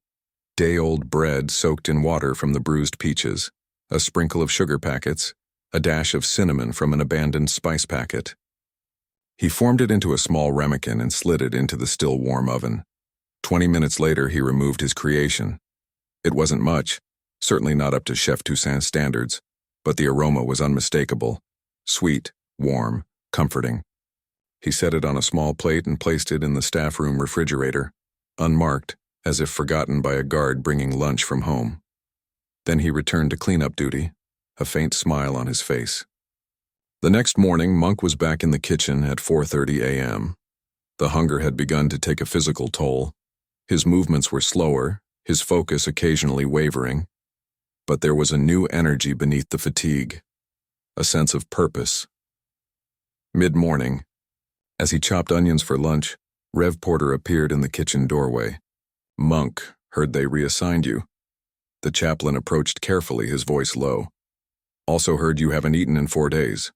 day-old bread soaked in water from the bruised peaches, a sprinkle of sugar packets, a dash of cinnamon from an abandoned spice packet. He formed it into a small ramekin and slid it into the still warm oven. 20 minutes later, he removed his creation. It wasn't much, certainly not up to Chef Toussaint's standards, but the aroma was unmistakable: sweet, warm, comforting. He set it on a small plate and placed it in the staff room refrigerator, unmarked, as if forgotten by a guard bringing lunch from home. Then he returned to cleanup duty, a faint smile on his face. The next morning, Monk was back in the kitchen at 4:30 a.m. The hunger had begun to take a physical toll. His movements were slower, his focus occasionally wavering, but there was a new energy beneath the fatigue, a sense of purpose. Mid-morning, as he chopped onions for lunch, Rev Porter appeared in the kitchen doorway. "Monk, heard they reassigned you." The chaplain approached carefully, his voice low. "Also heard you haven't eaten in 4 days."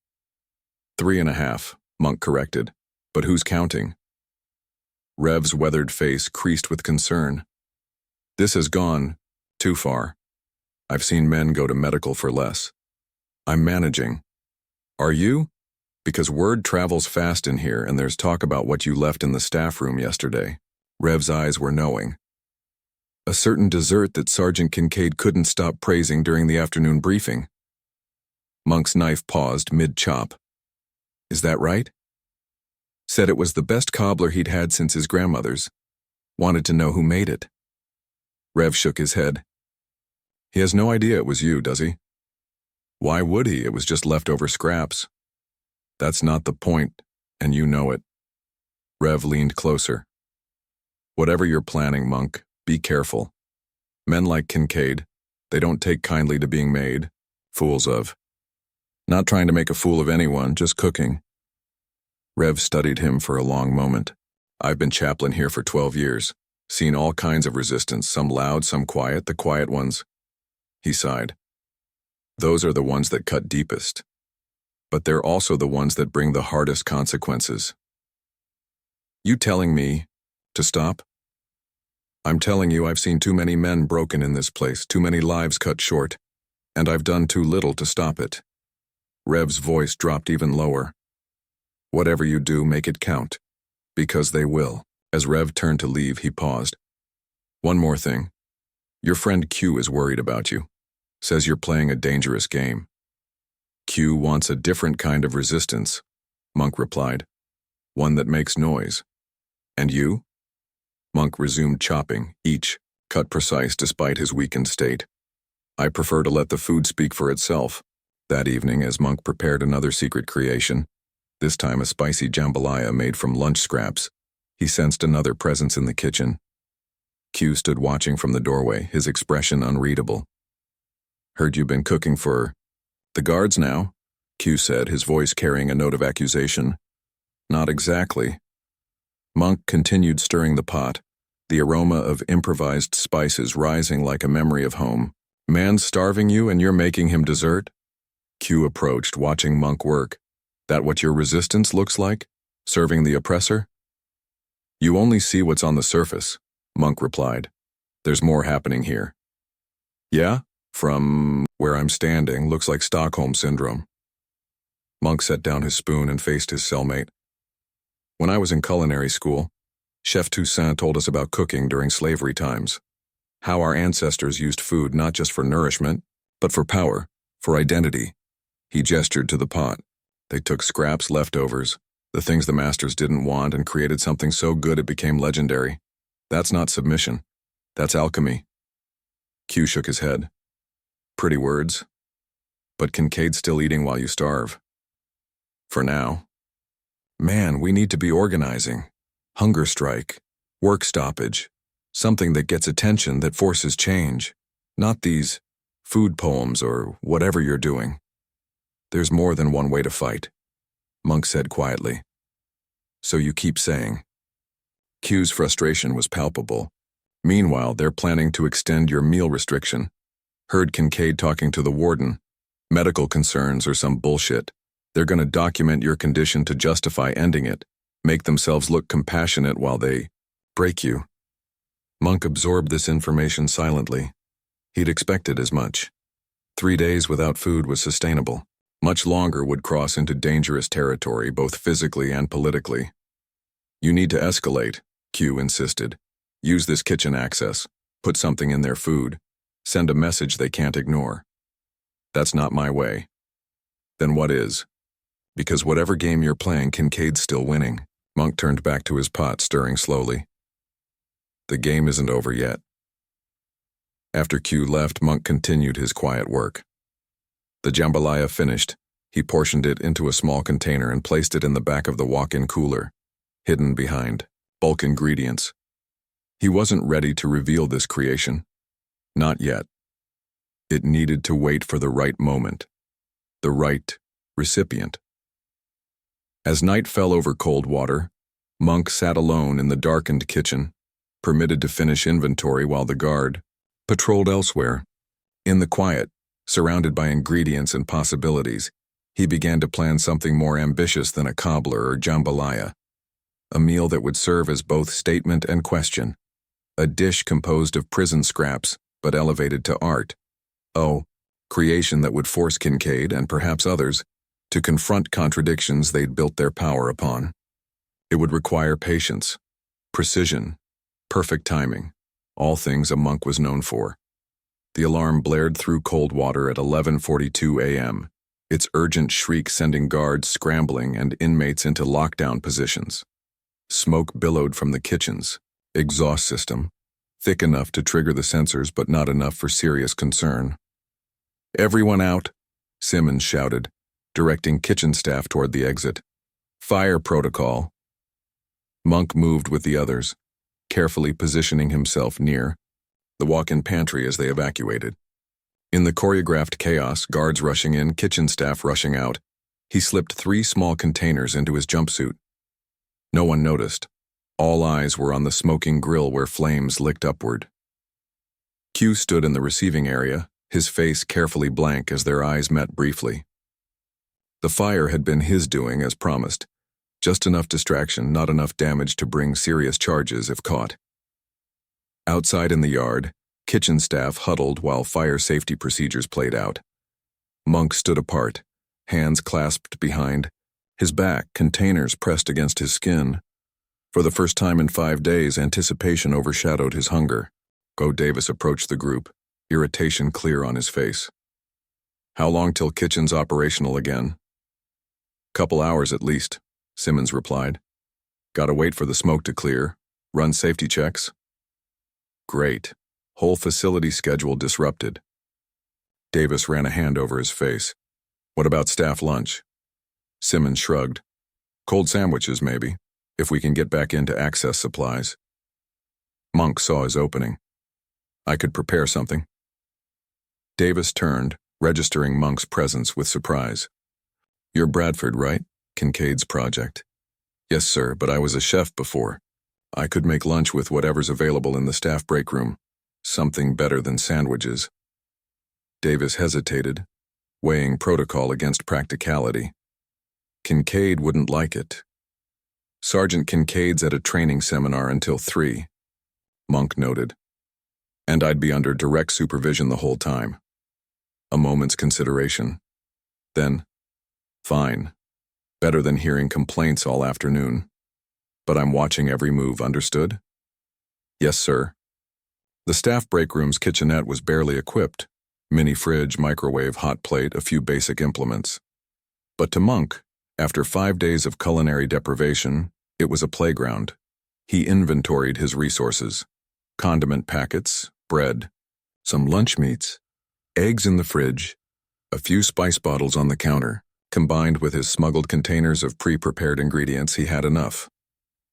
3.5, Monk corrected. "But who's counting?" Rev's weathered face creased with concern. "This has gone too far. I've seen men go to medical for less. I'm managing." "Are you? Because word travels fast in here, and there's talk about what you left in the staff room yesterday." Rev's eyes were knowing. "A certain dessert that Sergeant Kincaid couldn't stop praising during the afternoon briefing." Monk's knife paused mid-chop. "Is that right?" "Said it was the best cobbler he'd had since his grandmother's. Wanted to know who made it." Rev shook his head. "He has no idea it was you, does he?" "Why would he? It was just leftover scraps." "That's not the point, and you know it." Rev leaned closer. "Whatever you're planning, Monk, be careful. Men like Kincaid, they don't take kindly to being made fools of. Not trying to make a fool of anyone, just cooking." Rev studied him for a long moment. "I've been chaplain here for 12 years. Seen all kinds of resistance, some loud, some quiet, the quiet ones." He sighed. "Those are the ones that cut deepest. But they're also the ones that bring the hardest consequences." "You telling me to stop?" "I'm telling you I've seen too many men broken in this place, too many lives cut short, and I've done too little to stop it." Rev's voice dropped even lower. "Whatever you do, make it count. Because they will." As Rev turned to leave, he paused. "One more thing. Your friend Q is worried about you. Says you're playing a dangerous game. Q wants a different kind of resistance, Monk replied. One that makes noise. And you? Monk resumed chopping, each cut precise despite his weakened state. I prefer to let the food speak for itself. That evening, as Monk prepared another secret creation, this time a spicy jambalaya made from lunch scraps, he sensed another presence in the kitchen. Q stood watching from the doorway, his expression unreadable. Heard you've been cooking for the guards now, Q said, his voice carrying a note of accusation. Not exactly. Monk continued stirring the pot, the aroma of improvised spices rising like a memory of home. Man's starving you and you're making him dessert? Q approached, watching Monk work. That what your resistance looks like? Serving the oppressor? You only see what's on the surface, Monk replied. There's more happening here. Yeah? From where I'm standing, looks like Stockholm Syndrome. Monk set down his spoon and faced his cellmate. When I was in culinary school, Chef Toussaint told us about cooking during slavery times. How our ancestors used food not just for nourishment, but for power, for identity. He gestured to the pot. They took scraps, leftovers, the things the masters didn't want, and created something so good it became legendary. That's not submission. That's alchemy. Q shook his head. Pretty words. But Kincaid's still eating while you starve. For now. Man, we need to be organizing. Hunger strike. Work stoppage. Something that gets attention, that forces change. Not these food poems or whatever you're doing. There's more than one way to fight, Monk said quietly. So you keep saying. Q's frustration was palpable. Meanwhile, they're planning to extend your meal restriction. Heard Kincaid talking to the warden. Medical concerns or some bullshit. They're gonna document your condition to justify ending it, make themselves look compassionate while they break you. Monk absorbed this information silently. He'd expected as much. 3 days without food was sustainable. Much longer would cross into dangerous territory, both physically and politically. You need to escalate, Q insisted. Use this kitchen access. Put something in their food. Send a message they can't ignore. That's not my way. Then what is? Because whatever game you're playing, Kincaid's still winning. Monk turned back to his pot, stirring slowly. The game isn't over yet. After Q left, Monk continued his quiet work. The jambalaya finished, he portioned it into a small container and placed it in the back of the walk-in cooler, hidden behind bulk ingredients. He wasn't ready to reveal this creation. Not yet. It needed to wait for the right moment, the right recipient. As night fell over Coldwater, Monk sat alone in the darkened kitchen, permitted to finish inventory while the guard patrolled elsewhere. In the quiet, surrounded by ingredients and possibilities, he began to plan something more ambitious than a cobbler or jambalaya. A meal that would serve as both statement and question. A dish composed of prison scraps, but elevated to art. Oh, creation that would force Kincaid, and perhaps others, to confront contradictions they'd built their power upon. It would require patience, precision, perfect timing, all things a monk was known for. The alarm blared through Coldwater at 11:42 a.m., its urgent shriek sending guards scrambling and inmates into lockdown positions. Smoke billowed from the kitchen's exhaust system, thick enough to trigger the sensors but not enough for serious concern. Everyone out, Simmons shouted, directing kitchen staff toward the exit. Fire protocol. Monk moved with the others, carefully positioning himself near the walk-in pantry as they evacuated. In the choreographed chaos, guards rushing in, kitchen staff rushing out, he slipped 3 small containers into his jumpsuit. No one noticed. All eyes were on the smoking grill where flames licked upward. Q stood in the receiving area, his face carefully blank as their eyes met briefly. The fire had been his doing as promised. Just enough distraction, not enough damage to bring serious charges if caught. Outside in the yard, kitchen staff huddled while fire safety procedures played out. Monk stood apart, hands clasped behind, his back, containers pressed against his skin. For the first time in 5 days, anticipation overshadowed his hunger. Davis approached the group, irritation clear on his face. How long till kitchen's operational again? Couple hours at least, Simmons replied. Gotta wait for the smoke to clear, run safety checks. Great. Whole facility schedule disrupted. Davis ran a hand over his face. What about staff lunch? Simmons shrugged. Cold sandwiches, maybe, if we can get back into access supplies. Monk saw his opening. I could prepare something. Davis turned, registering Monk's presence with surprise. You're Bradford, right? Kincaid's project. Yes, sir, but I was a chef before. I could make lunch with whatever's available in the staff break room. Something better than sandwiches. Davis hesitated, weighing protocol against practicality. Kincaid wouldn't like it. Sergeant Kincaid's at a training seminar until 3, Monk noted. And I'd be under direct supervision the whole time. A moment's consideration. Then, fine. Better than hearing complaints all afternoon. But I'm watching every move, understood? Yes, sir. The staff break room's kitchenette was barely equipped. Mini fridge, microwave, hot plate, a few basic implements. But to Monk, after 5 days of culinary deprivation, it was a playground. He inventoried his resources. Condiment packets, bread, some lunch meats, eggs in the fridge, a few spice bottles on the counter. Combined with his smuggled containers of pre-prepared ingredients, he had enough.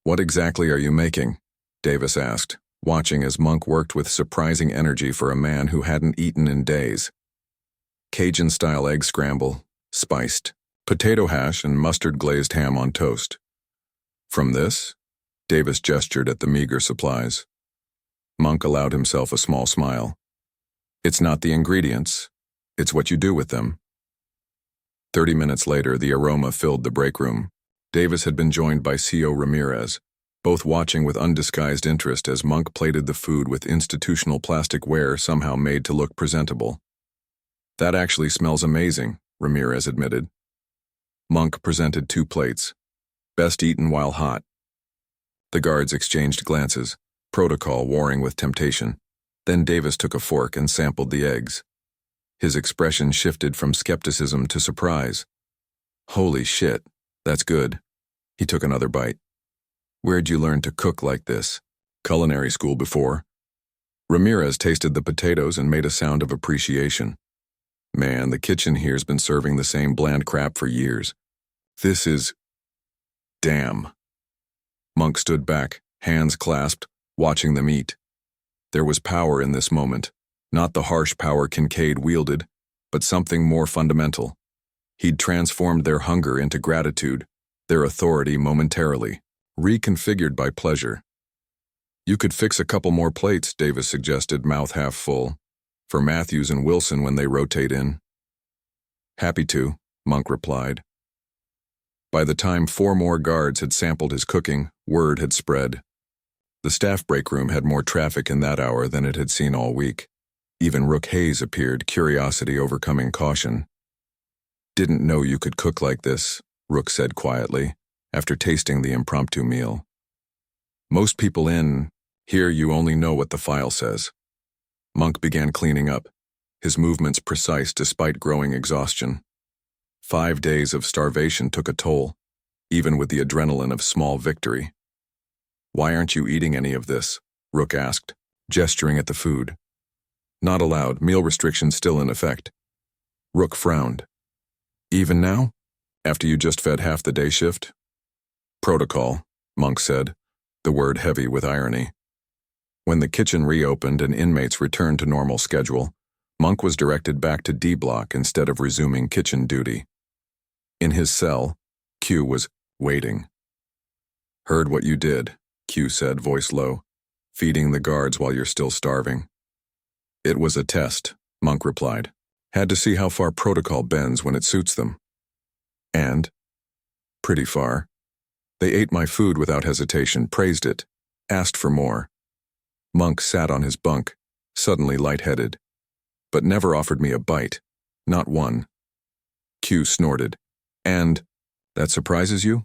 What exactly are you making? Davis asked, watching as Monk worked with surprising energy for a man who hadn't eaten in days. Cajun-style egg scramble, spiced, potato hash and mustard-glazed ham on toast. From this, Davis gestured at the meager supplies. Monk allowed himself a small smile. It's not the ingredients, it's what you do with them. 30 minutes later, the aroma filled the break room. Davis had been joined by C.O. Ramirez, both watching with undisguised interest as Monk plated the food with institutional plastic ware somehow made to look presentable. That actually smells amazing, Ramirez admitted. Monk presented 2 plates. Best eaten while hot. The guards exchanged glances, protocol warring with temptation. Then Davis took a fork and sampled the eggs. His expression shifted from skepticism to surprise. Holy shit, that's good. He took another bite. Where'd you learn to cook like this? Culinary school before. Ramirez tasted the potatoes and made a sound of appreciation. Man, the kitchen here's been serving the same bland crap for years. This is... Damn. Monk stood back, hands clasped, watching them eat. There was power in this moment. Not the harsh power Kincaid wielded, but something more fundamental. He'd transformed their hunger into gratitude, their authority momentarily, reconfigured by pleasure. You could fix a couple more plates, Davis suggested, mouth half full, for Matthews and Wilson when they rotate in. Happy to, Monk replied. By the time 4 more guards had sampled his cooking, word had spread. The staff break room had more traffic in that hour than it had seen all week. Even Rook Hayes appeared, curiosity overcoming caution. Didn't know you could cook like this, Rook said quietly, after tasting the impromptu meal. Most people in here you only know what the file says. Monk began cleaning up, his movements precise despite growing exhaustion. 5 days of starvation took a toll, even with the adrenaline of small victory. Why aren't you eating any of this? Rook asked, gesturing at the food. Not allowed, meal restrictions still in effect. Rook frowned. Even now? After you just fed half the day shift? Protocol, Monk said, the word heavy with irony. When the kitchen reopened and inmates returned to normal schedule, Monk was directed back to D block instead of resuming kitchen duty. In his cell, Q was waiting. Heard what you did, Q said, voice low, feeding the guards while you're still starving. It was a test, Monk replied. Had to see how far protocol bends when it suits them. And? Pretty far. They ate my food without hesitation, praised it, asked for more. Monk sat on his bunk, suddenly lightheaded, but never offered me a bite, not one. Q snorted. And, that surprises you?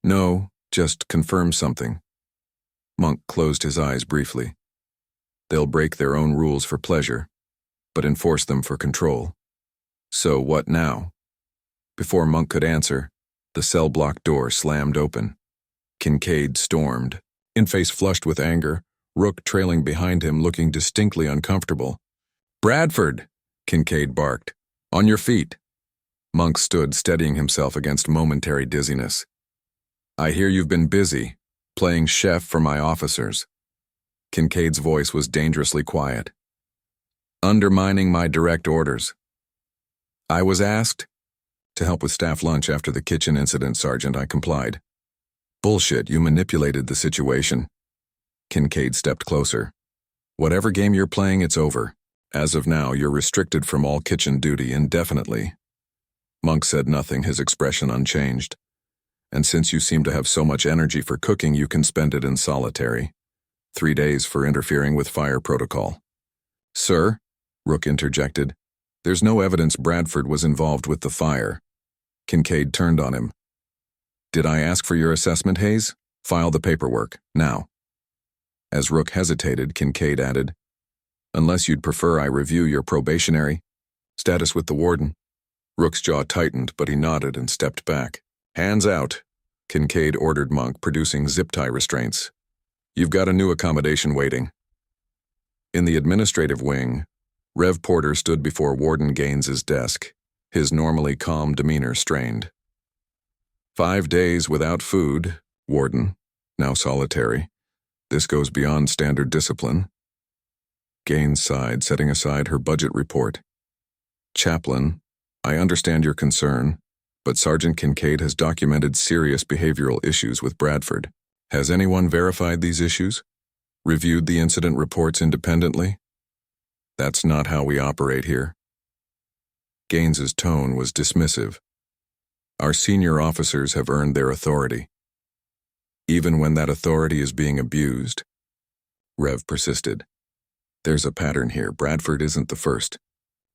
No, just confirms something. Monk closed his eyes briefly. They'll break their own rules for pleasure, but enforce them for control. So what now? Before Monk could answer, the cell block door slammed open. Kincaid stormed, in face flushed with anger, Rook trailing behind him looking distinctly uncomfortable. "Bradford!" Kincaid barked. "On your feet!" Monk stood steadying himself against momentary dizziness. "I hear you've been busy, playing chef for my officers." Kincaid's voice was dangerously quiet. "Undermining my direct orders." "I was asked?" "To help with staff lunch after the kitchen incident, Sergeant," I complied. "Bullshit, you manipulated the situation." Kincaid stepped closer. "Whatever game you're playing, it's over. As of now, you're restricted from all kitchen duty indefinitely." Monk said nothing, his expression unchanged. "And since you seem to have so much energy for cooking, you can spend it in solitary. 3 days for interfering with fire protocol." "Sir," Rook interjected, "there's no evidence Bradford was involved with the fire." Kincaid turned on him. "Did I ask for your assessment, Hayes? File the paperwork, now." As Rook hesitated, Kincaid added, "Unless you'd prefer I review your probationary status with the warden." Rook's jaw tightened, but he nodded and stepped back. "Hands out," Kincaid ordered Monk, producing zip-tie restraints. "You've got a new accommodation waiting." In the administrative wing, Rev Porter stood before Warden Gaines's desk, his normally calm demeanor strained. 5 days without food, Warden, now solitary. This goes beyond standard discipline." Gaines sighed, setting aside her budget report. "Chaplain, I understand your concern, but Sergeant Kincaid has documented serious behavioral issues with Bradford. Has anyone verified these issues? Reviewed the incident reports independently? That's not how we operate here." Gaines's tone was dismissive. "Our senior officers have earned their authority. Even when that authority is being abused." Rev persisted. "There's a pattern here. Bradford isn't the first.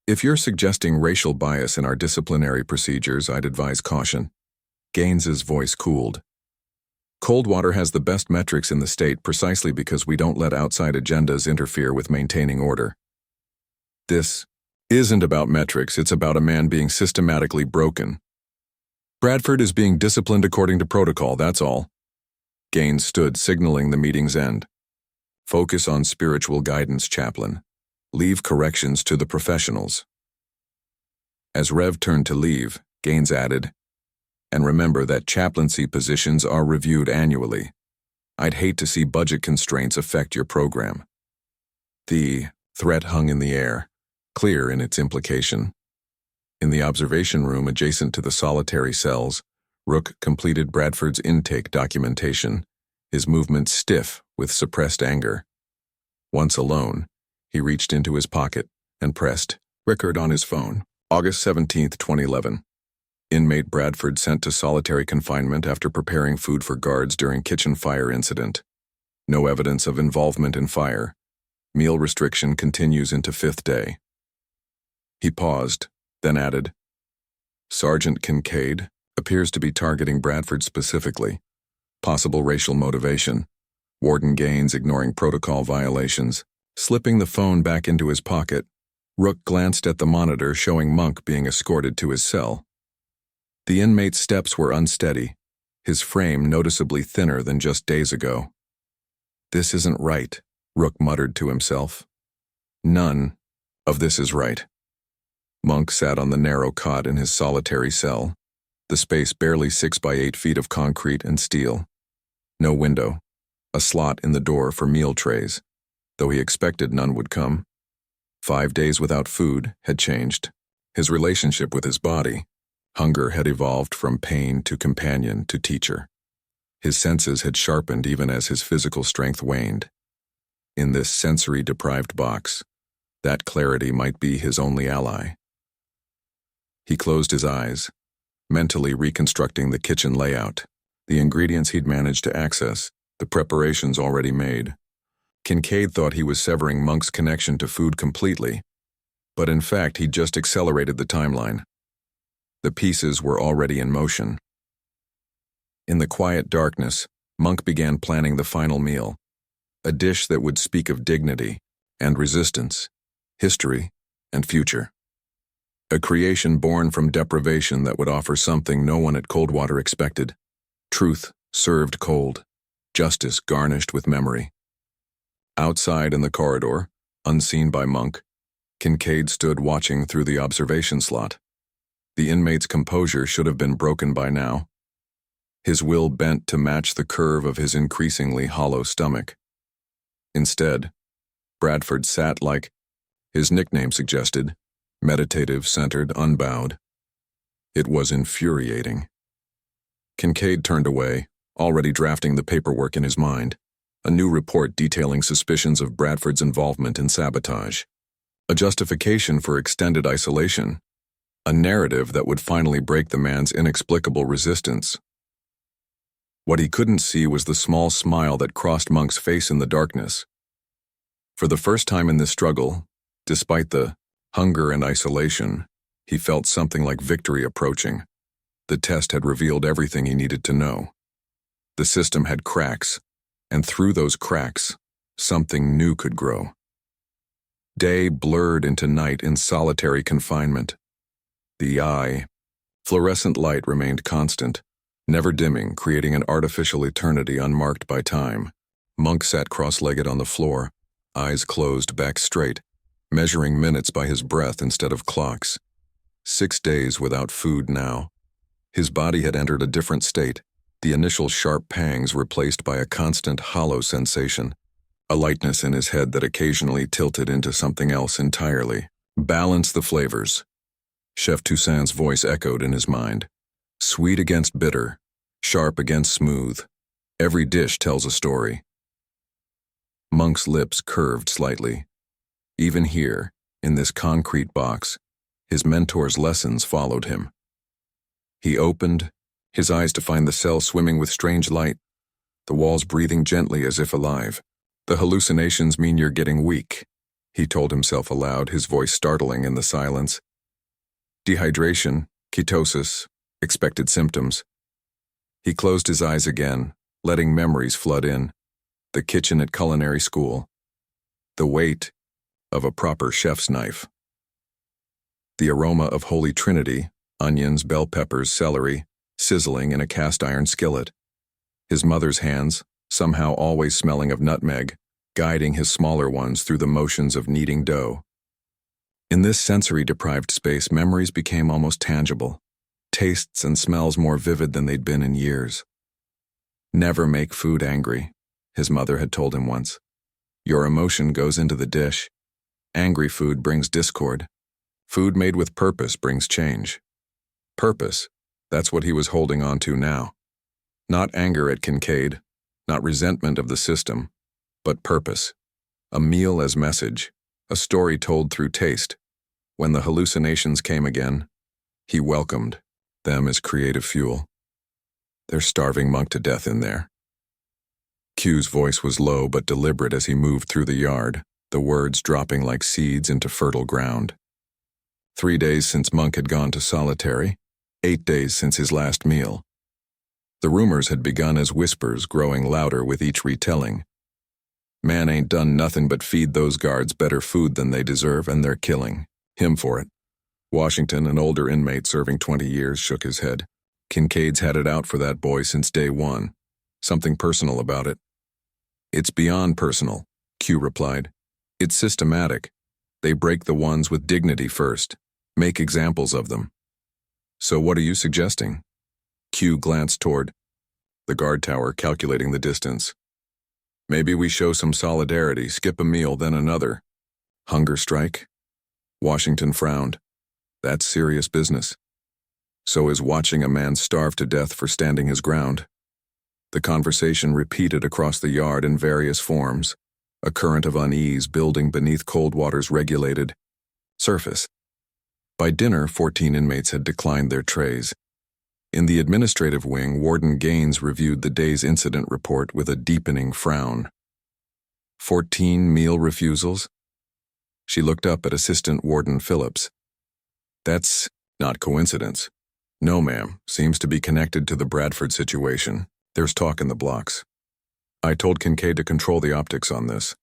If you're suggesting racial bias in our disciplinary procedures, I'd advise caution." Gaines's voice cooled. "Coldwater has the best metrics in the state precisely because we don't let outside agendas interfere with maintaining order. This isn't about metrics, it's about a man being systematically broken. Bradford is being disciplined according to protocol, that's all." Gaines stood, signaling the meeting's end. "Focus on spiritual guidance, Chaplain. Leave corrections to the professionals." As Rev turned to leave, Gaines added, "And remember that chaplaincy positions are reviewed annually. I'd hate to see budget constraints affect your program." The threat hung in the air, clear in its implication. In the observation room adjacent to the solitary cells, Rook completed Bradford's intake documentation, his movements stiff with suppressed anger. Once alone, he reached into his pocket and pressed record on his phone. August 17, 2011. Inmate Bradford sent to solitary confinement after preparing food for guards during kitchen fire incident. No evidence of involvement in fire. Meal restriction continues into 5th day. He paused, then added, "Sergeant Kincaid appears to be targeting Bradford specifically. Possible racial motivation. Warden Gaines ignoring protocol violations." Slipping the phone back into his pocket, Rook glanced at the monitor showing Monk being escorted to his cell. The inmate's steps were unsteady, his frame noticeably thinner than just days ago. "This isn't right," Rook muttered to himself. "None of this is right." Monk sat on the narrow cot in his solitary cell, the space barely 6 by 8 feet of concrete and steel. No window, a slot in the door for meal trays, though he expected none would come. 5 days without food had changed his relationship with his body. Hunger had evolved from pain to companion to teacher. His senses had sharpened even as his physical strength waned. In this sensory-deprived box, that clarity might be his only ally. He closed his eyes, mentally reconstructing the kitchen layout, the ingredients he'd managed to access, the preparations already made. Kincaid thought he was severing Monk's connection to food completely, but in fact he'd just accelerated the timeline. The pieces were already in motion. In the quiet darkness, Monk began planning the final meal, a dish that would speak of dignity, and resistance, history, and future. A creation born from deprivation that would offer something no one at Coldwater expected: truth served cold, justice garnished with memory. Outside in the corridor, unseen by Monk, Kincaid stood watching through the observation slot. The inmate's composure should have been broken by now. His will bent to match the curve of his increasingly hollow stomach. Instead, Bradford sat like his nickname suggested, meditative, centered, unbowed. It was infuriating. Kincaid turned away, already drafting the paperwork in his mind, a new report detailing suspicions of Bradford's involvement in sabotage, a justification for extended isolation, a narrative that would finally break the man's inexplicable resistance. What he couldn't see was the small smile that crossed Monk's face in the darkness. For the first time in this struggle, despite the hunger and isolation, he felt something like victory approaching. The test had revealed everything he needed to know. The system had cracks, and through those cracks, something new could grow. Day blurred into night in solitary confinement. The fluorescent light remained constant, never dimming, creating an artificial eternity unmarked by time. Monk sat cross-legged on the floor, eyes closed, back straight, measuring minutes by his breath instead of clocks. 6 days without food now. His body had entered a different state, the initial sharp pangs replaced by a constant hollow sensation, a lightness in his head that occasionally tilted into something else entirely. Balance the flavors. Chef Toussaint's voice echoed in his mind. Sweet against bitter, sharp against smooth. Every dish tells a story. Monk's lips curved slightly. Even here, in this concrete box, his mentor's lessons followed him. He opened, his eyes to find the cell swimming with strange light, the walls breathing gently as if alive. The hallucinations mean you're getting weak, he told himself aloud, his voice startling in the silence. Dehydration, ketosis, expected symptoms. He closed his eyes again, letting memories flood in. The kitchen at culinary school. The weight of a proper chef's knife. The aroma of Holy Trinity, onions, bell peppers, celery, sizzling in a cast-iron skillet. His mother's hands, somehow always smelling of nutmeg, guiding his smaller ones through the motions of kneading dough. In this sensory-deprived space, memories became almost tangible, tastes and smells more vivid than they'd been in years. Never make food angry, his mother had told him once. Your emotion goes into the dish. Angry food brings discord. Food made with purpose brings change. Purpose, that's what he was holding on to now. Not anger at Kincaid, not resentment of the system, but purpose. A meal as message, a story told through taste. When the hallucinations came again, he welcomed them as creative fuel. They're starving Monk to death in there. Q's voice was low but deliberate as he moved through the yard, the words dropping like seeds into fertile ground. 3 days since Monk had gone to solitary, 8 days since his last meal. The rumors had begun as whispers, growing louder with each retelling. Man ain't done nothing but feed those guards better food than they deserve, and they're killing him for it. Washington, an older inmate serving 20 years, shook his head. Kincaid's had it out for that boy since day one. Something personal about it. It's beyond personal, Q replied. It's systematic. They break the ones with dignity first, make examples of them. So what are you suggesting? Q glanced toward the guard tower, calculating the distance. Maybe we show some solidarity, skip a meal, then another. Hunger strike? Washington frowned. That's serious business. So is watching a man starve to death for standing his ground. The conversation repeated across the yard in various forms, a current of unease building beneath Coldwater's regulated surface. By dinner, 14 inmates had declined their trays. In the administrative wing, Warden Gaines reviewed the day's incident report with a deepening frown. 14 meal refusals? She looked up at Assistant Warden Phillips. That's not coincidence. No, ma'am. Seems to be connected to the Bradford situation. There's talk in the blocks. I told Kincaid to control the optics on this.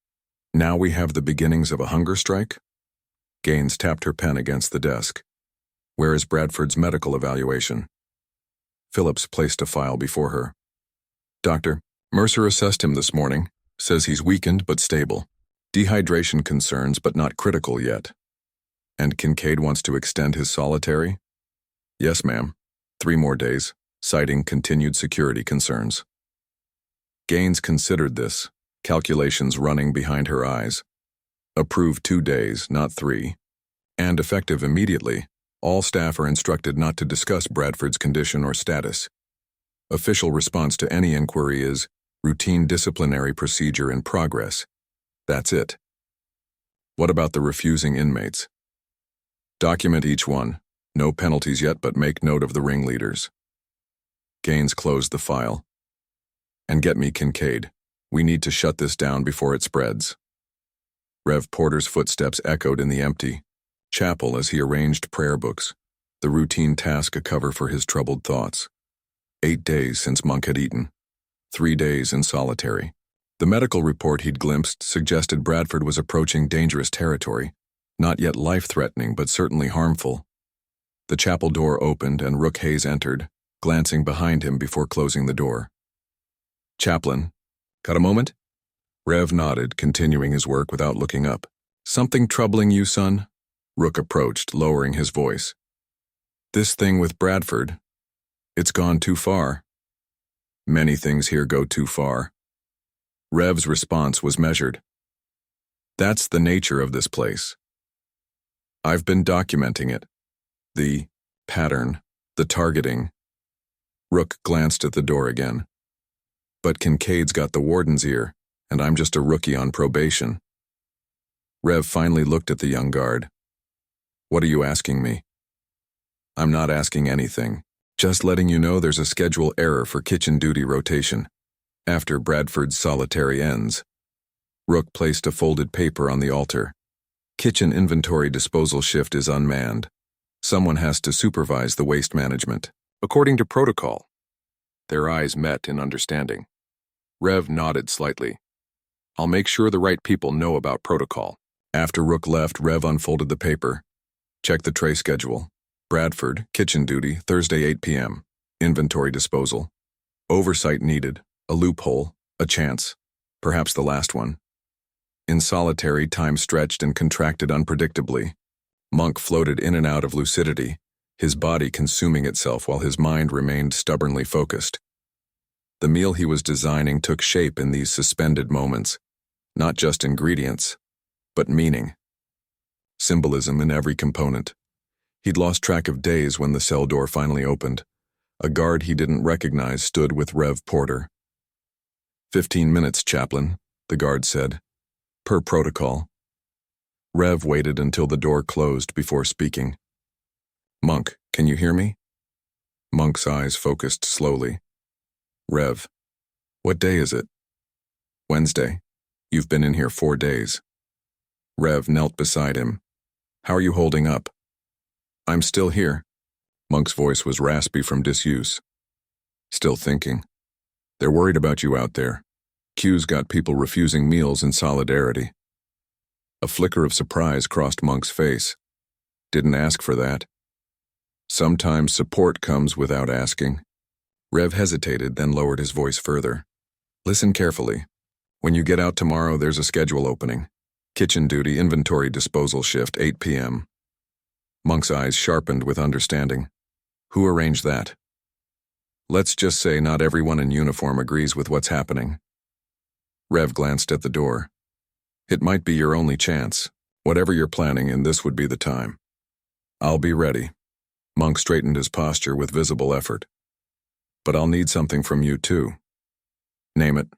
Now we have the beginnings of a hunger strike? Gaines tapped her pen against the desk. Where is Bradford's medical evaluation? Phillips placed a file before her. Doctor, Mercer assessed him this morning. Says he's weakened but stable. Dehydration concerns but not critical yet. And Kincaid wants to extend his solitary? Yes, ma'am. 3 more days, citing continued security concerns. Gaines considered this, calculations running behind her eyes. Approved 2 days, not 3. And effective immediately, all staff are instructed not to discuss Bradford's condition or status. Official response to any inquiry is routine disciplinary procedure in progress. That's it. What about the refusing inmates? Document each one. No penalties yet, but make note of the ringleaders. Gaines closed the file. And get me Kincaid. We need to shut this down before it spreads. Rev Porter's footsteps echoed in the empty chapel as he arranged prayer books, the routine task a cover for his troubled thoughts. 8 days since Monk had eaten. 3 days in solitary. The medical report he'd glimpsed suggested Bradford was approaching dangerous territory, not yet life-threatening but certainly harmful. The chapel door opened and Rook Hayes entered, glancing behind him before closing the door. Chaplain, got a moment? Rev nodded, continuing his work without looking up. Something troubling you, son? Rook approached, lowering his voice. This thing with Bradford, it's gone too far. Many things here go too far. Rev's response was measured. That's the nature of this place. I've been documenting it. The pattern, the targeting. Rook glanced at the door again. But Kincaid's got the warden's ear, and I'm just a rookie on probation. Rev finally looked at the young guard. What are you asking me? I'm not asking anything. Just letting you know there's a schedule error for kitchen duty rotation. After Bradford's solitary ends. Rook placed a folded paper on the altar. Kitchen inventory disposal shift is unmanned. Someone has to supervise the waste management, according to protocol. Their eyes met in understanding. Rev nodded slightly. I'll make sure the right people know about protocol. After Rook left, Rev unfolded the paper. Check the tray schedule. Bradford, kitchen duty, Thursday 8 p.m. Inventory disposal. Oversight needed. A loophole. A chance. Perhaps the last one. In solitary, time stretched and contracted unpredictably. Monk floated in and out of lucidity, his body consuming itself while his mind remained stubbornly focused. The meal he was designing took shape in these suspended moments, not just ingredients, but meaning. Symbolism in every component. He'd lost track of days when the cell door finally opened. A guard he didn't recognize stood with Rev Porter. 15 minutes, Chaplain, the guard said. Per protocol. Rev waited until the door closed before speaking. Monk, can you hear me? Monk's eyes focused slowly. Rev, what day is it? Wednesday. You've been in here 4 days. Rev knelt beside him. How are you holding up? I'm still here. Monk's voice was raspy from disuse. Still thinking. They're worried about you out there. Q's got people refusing meals in solidarity. A flicker of surprise crossed Monk's face. Didn't ask for that. Sometimes support comes without asking. Rev hesitated, then lowered his voice further. Listen carefully. When you get out tomorrow, there's a schedule opening. Kitchen duty, inventory disposal shift, 8 p.m. Monk's eyes sharpened with understanding. Who arranged that? Let's just say not everyone in uniform agrees with what's happening. Rev glanced at the door. It might be your only chance. Whatever you're planning, and this would be the time. I'll be ready. Monk straightened his posture with visible effort. But I'll need something from you too. Name it.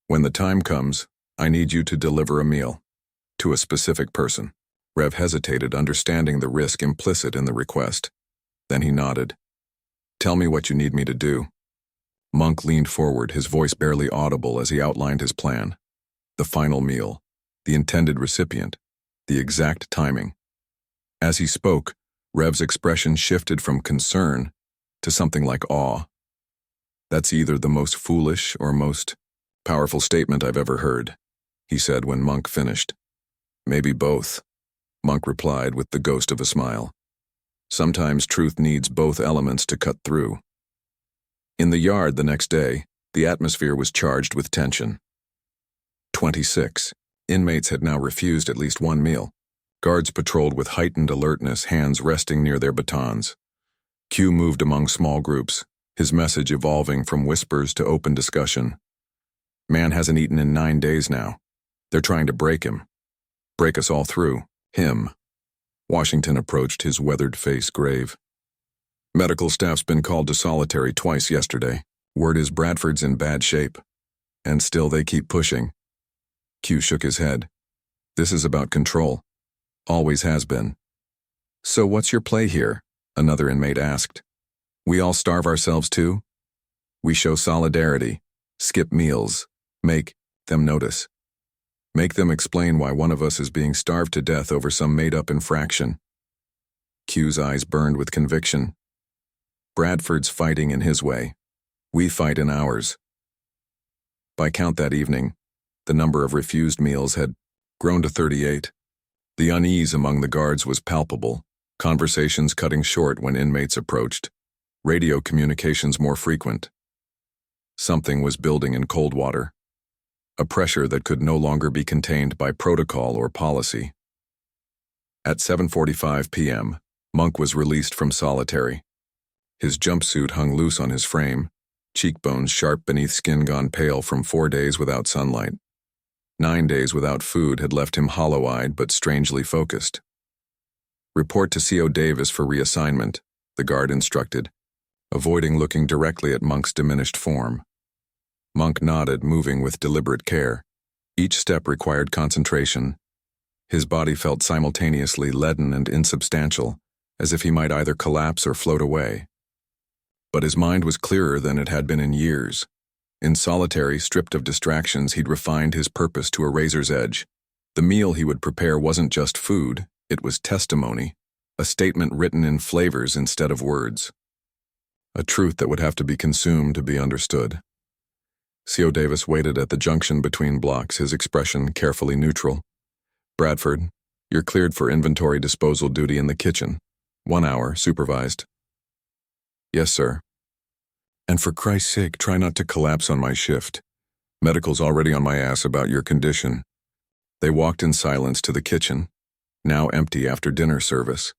When the time comes, I need you to deliver a meal. To a specific person. Rev hesitated, understanding the risk implicit in the request. Then he nodded. Tell me what you need me to do. Monk leaned forward, his voice barely audible as he outlined his plan. The final meal. The intended recipient. The exact timing. As he spoke, Rev's expression shifted from concern to something like awe. That's either the most foolish or most powerful statement I've ever heard. he said when Monk finished. Maybe both, Monk replied with the ghost of a smile. Sometimes truth needs both elements to cut through. In the yard the next day, the atmosphere was charged with tension. 26 inmates had now refused at least one meal. Guards patrolled with heightened alertness, hands resting near their batons. Q moved among small groups, his message evolving from whispers to open discussion. Man hasn't eaten in 9 days now. They're trying to break him. Break us all through. Him. Washington approached, his weathered face grave. Medical staff's been called to solitary twice yesterday. Word is Bradford's in bad shape. And still they keep pushing. Q shook his head. This is about control. Always has been. So what's your play here? Another inmate asked. We all starve ourselves too? We show solidarity, skip meals, make them notice. Make them explain why one of us is being starved to death over some made-up infraction. Q's eyes burned with conviction. Bradford's fighting in his way. We fight in ours. By count that evening, the number of refused meals had grown to 38. The unease among the guards was palpable, conversations cutting short when inmates approached, radio communications more frequent. Something was building in Coldwater, a pressure that could no longer be contained by protocol or policy. At 7:45 p.m., Monk was released from solitary. His jumpsuit hung loose on his frame, cheekbones sharp beneath skin gone pale from 4 days without sunlight. 9 days without food had left him hollow-eyed but strangely focused. Report to CO Davis for reassignment, the guard instructed, avoiding looking directly at Monk's diminished form. Monk nodded, moving with deliberate care. Each step required concentration. His body felt simultaneously leaden and insubstantial, as if he might either collapse or float away. But his mind was clearer than it had been in years. In solitary, stripped of distractions, he'd refined his purpose to a razor's edge. The meal he would prepare wasn't just food, it was testimony, a statement written in flavors instead of words. A truth that would have to be consumed to be understood. CO Davis waited at the junction between blocks, his expression carefully neutral. Bradford, you're cleared for inventory disposal duty in the kitchen. 1 hour, supervised. Yes, sir. And for Christ's sake, try not to collapse on my shift. Medical's already on my ass about your condition. They walked in silence to the kitchen, now empty after dinner service.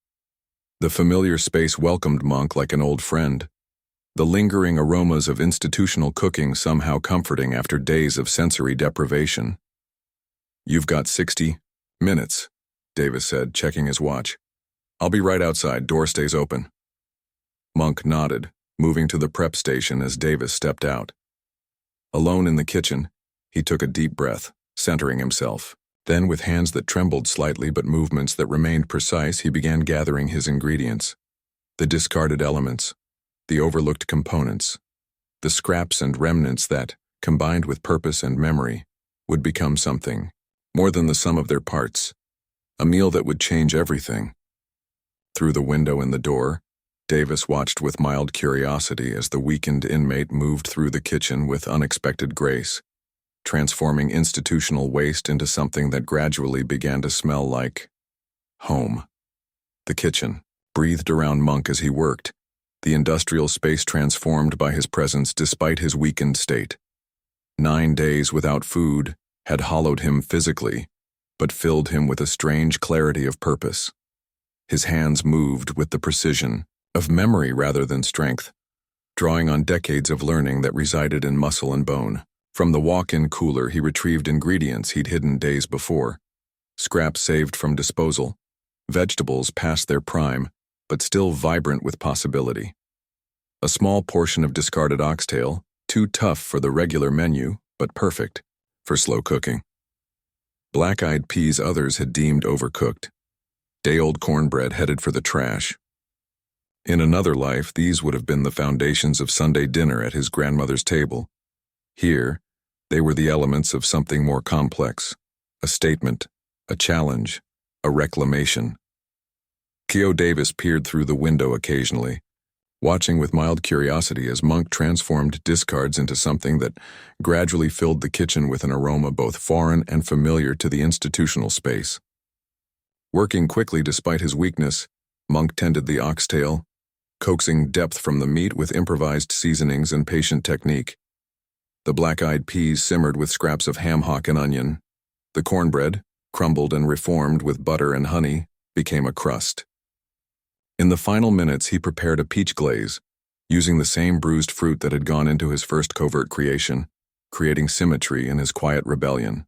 The familiar space welcomed Monk like an old friend. The lingering aromas of institutional cooking somehow comforting after days of sensory deprivation. You've got 60 minutes, Davis said, checking his watch. I'll be right outside, door stays open. Monk nodded, moving to the prep station as Davis stepped out. Alone in the kitchen, he took a deep breath, centering himself. Then, with hands that trembled slightly but movements that remained precise, he began gathering his ingredients. The discarded elements, the overlooked components, the scraps and remnants that, combined with purpose and memory, would become something, more than the sum of their parts, a meal that would change everything. Through the window in the door, Davis watched with mild curiosity as the weakened inmate moved through the kitchen with unexpected grace, transforming institutional waste into something that gradually began to smell like home. The kitchen breathed around Monk as he worked, the industrial space transformed by his presence despite his weakened state. 9 days without food had hollowed him physically, but filled him with a strange clarity of purpose. His hands moved with the precision of memory rather than strength, drawing on decades of learning that resided in muscle and bone. From the walk-in cooler, he retrieved ingredients he'd hidden days before, scraps saved from disposal, vegetables past their prime, but still vibrant with possibility. A small portion of discarded oxtail, too tough for the regular menu, but perfect for slow cooking. Black-eyed peas others had deemed overcooked. Day-old cornbread headed for the trash. In another life, these would have been the foundations of Sunday dinner at his grandmother's table. Here, they were the elements of something more complex, a statement, a challenge, a reclamation. CO Davis peered through the window occasionally, watching with mild curiosity as Monk transformed discards into something that gradually filled the kitchen with an aroma both foreign and familiar to the institutional space. Working quickly despite his weakness, Monk tended the oxtail, coaxing depth from the meat with improvised seasonings and patient technique. The black-eyed peas simmered with scraps of ham hock and onion. The cornbread, crumbled and reformed with butter and honey, became a crust. In the final minutes, he prepared a peach glaze, using the same bruised fruit that had gone into his first covert creation, creating symmetry in his quiet rebellion.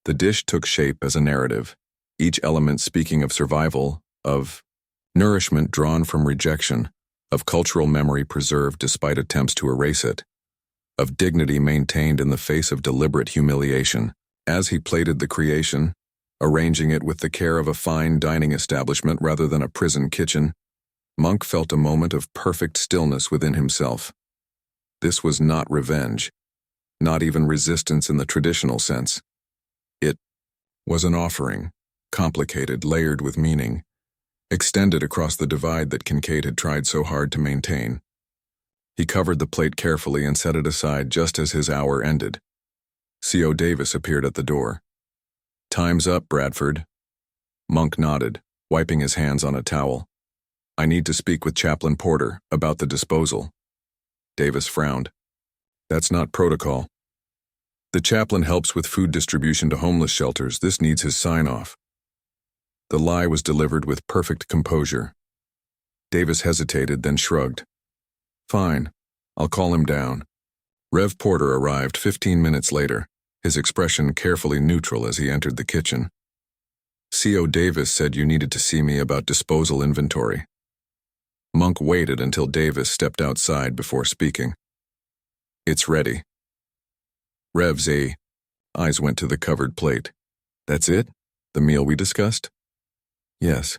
The dish took shape as a narrative, each element speaking of survival, of nourishment drawn from rejection, of cultural memory preserved despite attempts to erase it, of dignity maintained in the face of deliberate humiliation. As he plated the creation, arranging it with the care of a fine dining establishment rather than a prison kitchen, Monk felt a moment of perfect stillness within himself. This was not revenge, not even resistance in the traditional sense. It was an offering, complicated, layered with meaning, extended across the divide that Kincaid had tried so hard to maintain. He covered the plate carefully and set it aside just as his hour ended. C.O. Davis appeared at the door. "Time's up, Bradford." Monk nodded, wiping his hands on a towel. "I need to speak with Chaplain Porter about the disposal." Davis frowned. "That's not protocol. The chaplain helps with food distribution to homeless shelters. This needs his sign-off." The lie was delivered with perfect composure. Davis hesitated, then shrugged. "Fine, I'll call him down." Rev Porter arrived 15 minutes later, his expression carefully neutral as he entered the kitchen. C.O. Davis said you needed to see me about disposal inventory. Monk waited until Davis stepped outside before speaking. "It's ready." Rev's eyes went to the covered plate. "That's it? The meal we discussed?" "Yes."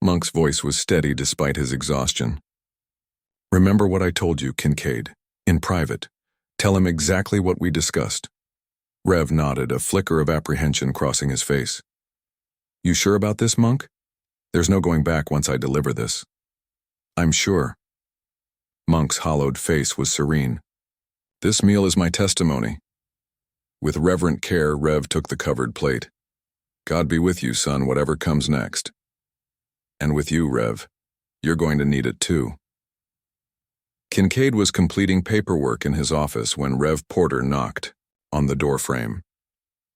Monk's voice was steady despite his exhaustion. "Remember what I told you, Kincaid, in private. Tell him exactly what we discussed." Rev nodded, a flicker of apprehension crossing his face. "You sure about this, Monk? There's no going back once I deliver this." "I'm sure." Monk's hollowed face was serene. "This meal is my testimony." With reverent care, Rev took the covered plate. "God be with you, son, whatever comes next." "And with you, Rev. You're going to need it too." Kincaid was completing paperwork in his office when Rev Porter knocked on the doorframe.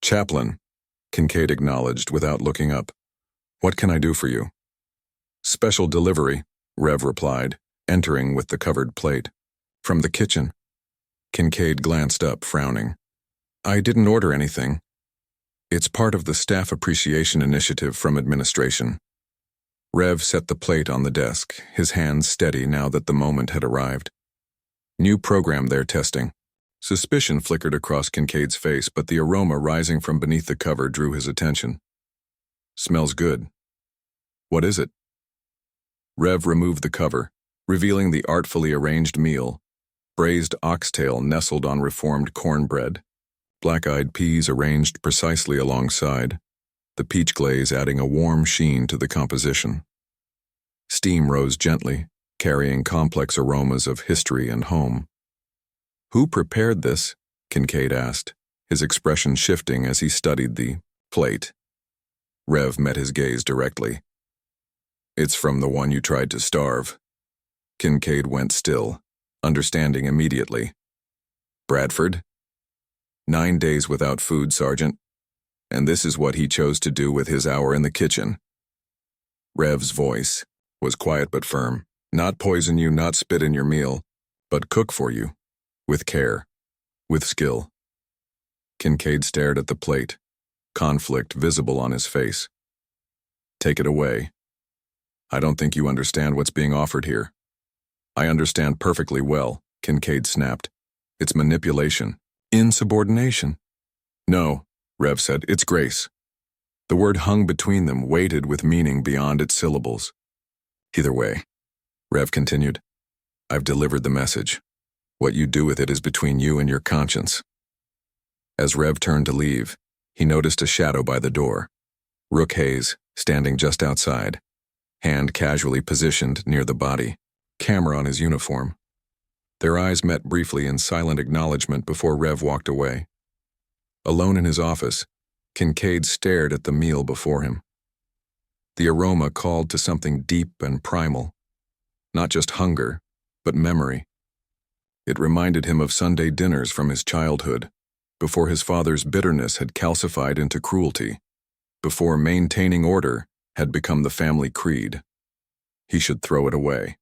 "Chaplain," Kincaid acknowledged without looking up. "What can I do for you?" "Special delivery," Rev replied, entering with the covered plate. "From the kitchen." Kincaid glanced up, frowning. "I didn't order anything. It's part of the Staff Appreciation Initiative from administration." Rev set the plate on the desk, his hands steady now that the moment had arrived. "New program they're testing." Suspicion flickered across Kincaid's face, but the aroma rising from beneath the cover drew his attention. "Smells good. What is it?" Rev removed the cover, revealing the artfully arranged meal: braised oxtail nestled on reformed cornbread, black-eyed peas arranged precisely alongside, the peach glaze adding a warm sheen to the composition. Steam rose gently, carrying complex aromas of history and home. "Who prepared this?" Kincaid asked, his expression shifting as he studied the plate. Rev met his gaze directly. "It's from the one you tried to starve." Kincaid went still, understanding immediately. "Bradford? 9 days without food, Sergeant. And this is what he chose to do with his hour in the kitchen." Rev's voice was quiet but firm. "Not poison you, not spit in your meal, but cook for you. With care. With skill." Kincaid stared at the plate, conflict visible on his face. "Take it away. I don't think you understand what's being offered here." "I understand perfectly well," Kincaid snapped. "It's manipulation. Insubordination." "No," Rev said, "it's grace." The word hung between them, weighted with meaning beyond its syllables. "Either way," Rev continued, "I've delivered the message. What you do with it is between you and your conscience." As Rev turned to leave, he noticed a shadow by the door. Rook Hayes, standing just outside, hand casually positioned near the body. camera on his uniform. Their eyes met briefly in silent acknowledgement before Rev walked away. Alone in his office, Kincaid stared at the meal before him. The aroma called to something deep and primal, not just hunger, but memory. It reminded him of Sunday dinners from his childhood, before his father's bitterness had calcified into cruelty, before maintaining order had become the family creed. He should throw it away.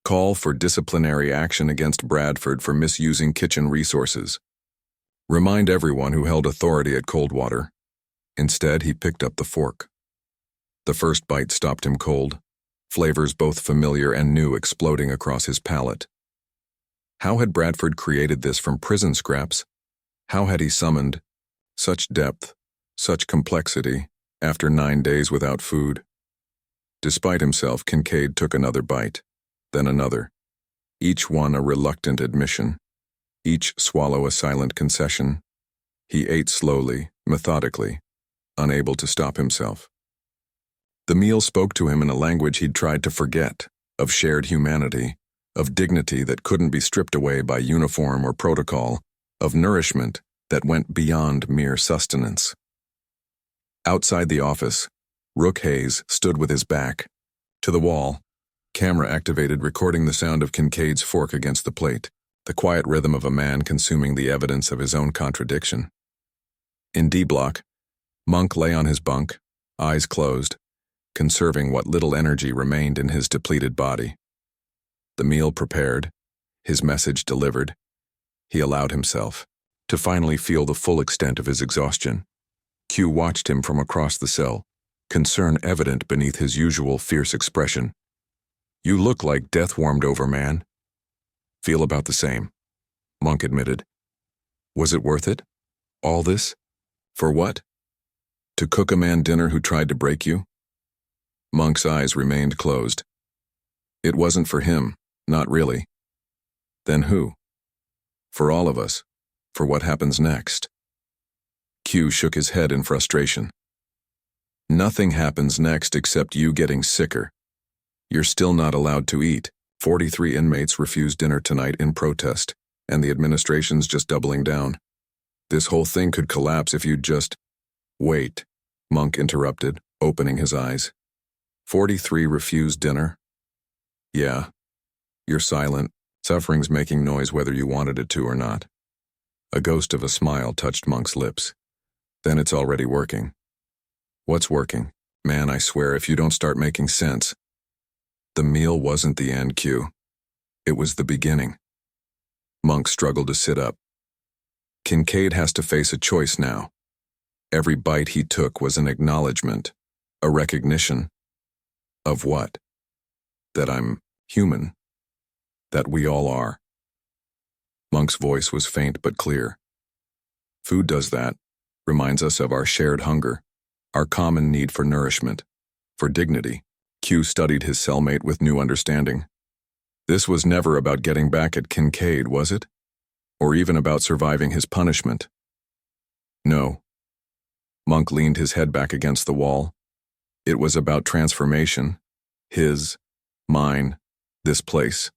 Call for disciplinary action against Bradford for misusing kitchen resources. Remind everyone who held authority at Coldwater. Instead, he picked up the fork. The first bite stopped him cold, flavors both familiar and new exploding across his palate. How had Bradford created this from prison scraps? How had he summoned such depth, such complexity, after 9 days without food? Despite himself, Kincaid took another bite, then another, each one a reluctant admission, each swallow a silent concession. He ate slowly, methodically, unable to stop himself. The meal spoke to him in a language he'd tried to forget, of shared humanity, of dignity that couldn't be stripped away by uniform or protocol, of nourishment that went beyond mere sustenance. Outside the office, Rook Hayes stood with his back to the wall, camera activated, recording the sound of Kincaid's fork against the plate, the quiet rhythm of a man consuming the evidence of his own contradiction. In D block, Monk lay on his bunk, eyes closed, conserving what little energy remained in his depleted body. The meal prepared, his message delivered, he allowed himself to finally feel the full extent of his exhaustion. Q watched him from across the cell, concern evident beneath his usual fierce expression. "You look like death warmed over, man." "Feel about the same," Monk admitted. "Was it worth it? All this? For what? To cook a man dinner who tried to break you?" Monk's eyes remained closed. "It wasn't for him, not really." "Then who?" "For all of us. For what happens next." Q shook his head in frustration. "Nothing happens next except you getting sicker. You're still not allowed to eat. 43 inmates refused dinner tonight in protest, and the administration's just doubling down. This whole thing could collapse if you'd just—" "Wait," Monk interrupted, opening his eyes. 43 refused dinner? Yeah. You're silent. Suffering's making noise whether you wanted it to or not. A ghost of a smile touched Monk's lips. Then it's already working. What's working? Man, I swear, if you don't start making sense. The meal wasn't the end, Q. It was the beginning. Monk struggled to sit up. Kincaid has to face a choice now. Every bite he took was an acknowledgement, a recognition. Of what? That I'm human. That we all are. Monk's voice was faint but clear. Food does that, reminds us of our shared hunger, our common need for nourishment, for dignity. Q studied his cellmate with new understanding. This was never about getting back at Kincaid, was it? Or even about surviving his punishment? No. Monk leaned his head back against the wall. It was about transformation. His, mine, this place.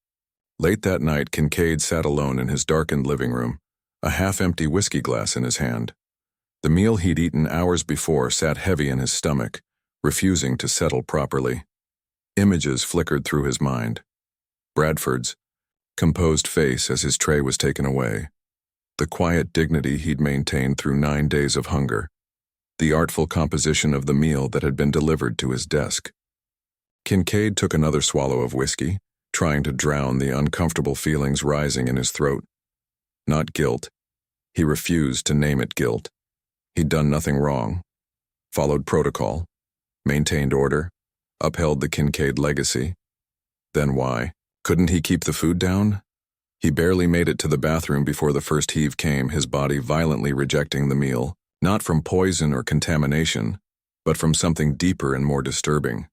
Late that night, Kincaid sat alone in his darkened living room, a half-empty whiskey glass in his hand. The meal he'd eaten hours before sat heavy in his stomach, refusing to settle properly. Images flickered through his mind. Bradford's composed face as his tray was taken away. The quiet dignity he'd maintained through 9 days of hunger. The artful composition of the meal that had been delivered to his desk. Kincaid took another swallow of whiskey, trying to drown the uncomfortable feelings rising in his throat. Not guilt. He refused to name it guilt. He'd done nothing wrong. Followed protocol. Maintained order. Upheld the Kincaid legacy. Then why? Couldn't he keep the food down? He barely made it to the bathroom before the first heave came, his body violently rejecting the meal, not from poison or contamination, but from something deeper and more disturbing.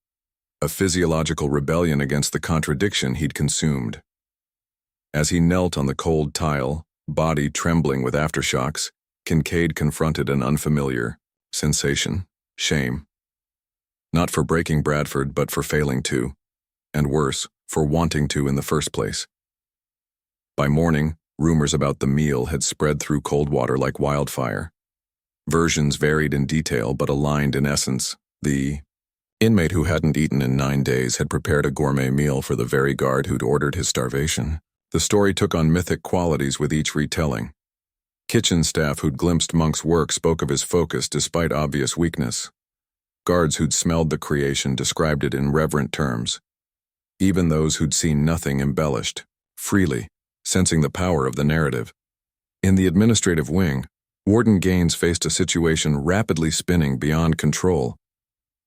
A physiological rebellion against the contradiction he'd consumed. As he knelt on the cold tile, body trembling with aftershocks, Kincaid confronted an unfamiliar sensation, shame. Not for breaking Bradford, but for failing to, and worse, for wanting to in the first place. By morning, rumors about the meal had spread through Coldwater like wildfire. Versions varied in detail but aligned in essence. The inmate who hadn't eaten in 9 days had prepared a gourmet meal for the very guard who'd ordered his starvation. The story took on mythic qualities with each retelling. Kitchen staff who'd glimpsed Monk's work spoke of his focus despite obvious weakness. Guards who'd smelled the creation described it in reverent terms. Even those who'd seen nothing embellished, freely, sensing the power of the narrative. In the administrative wing, Warden Gaines faced a situation rapidly spinning beyond control.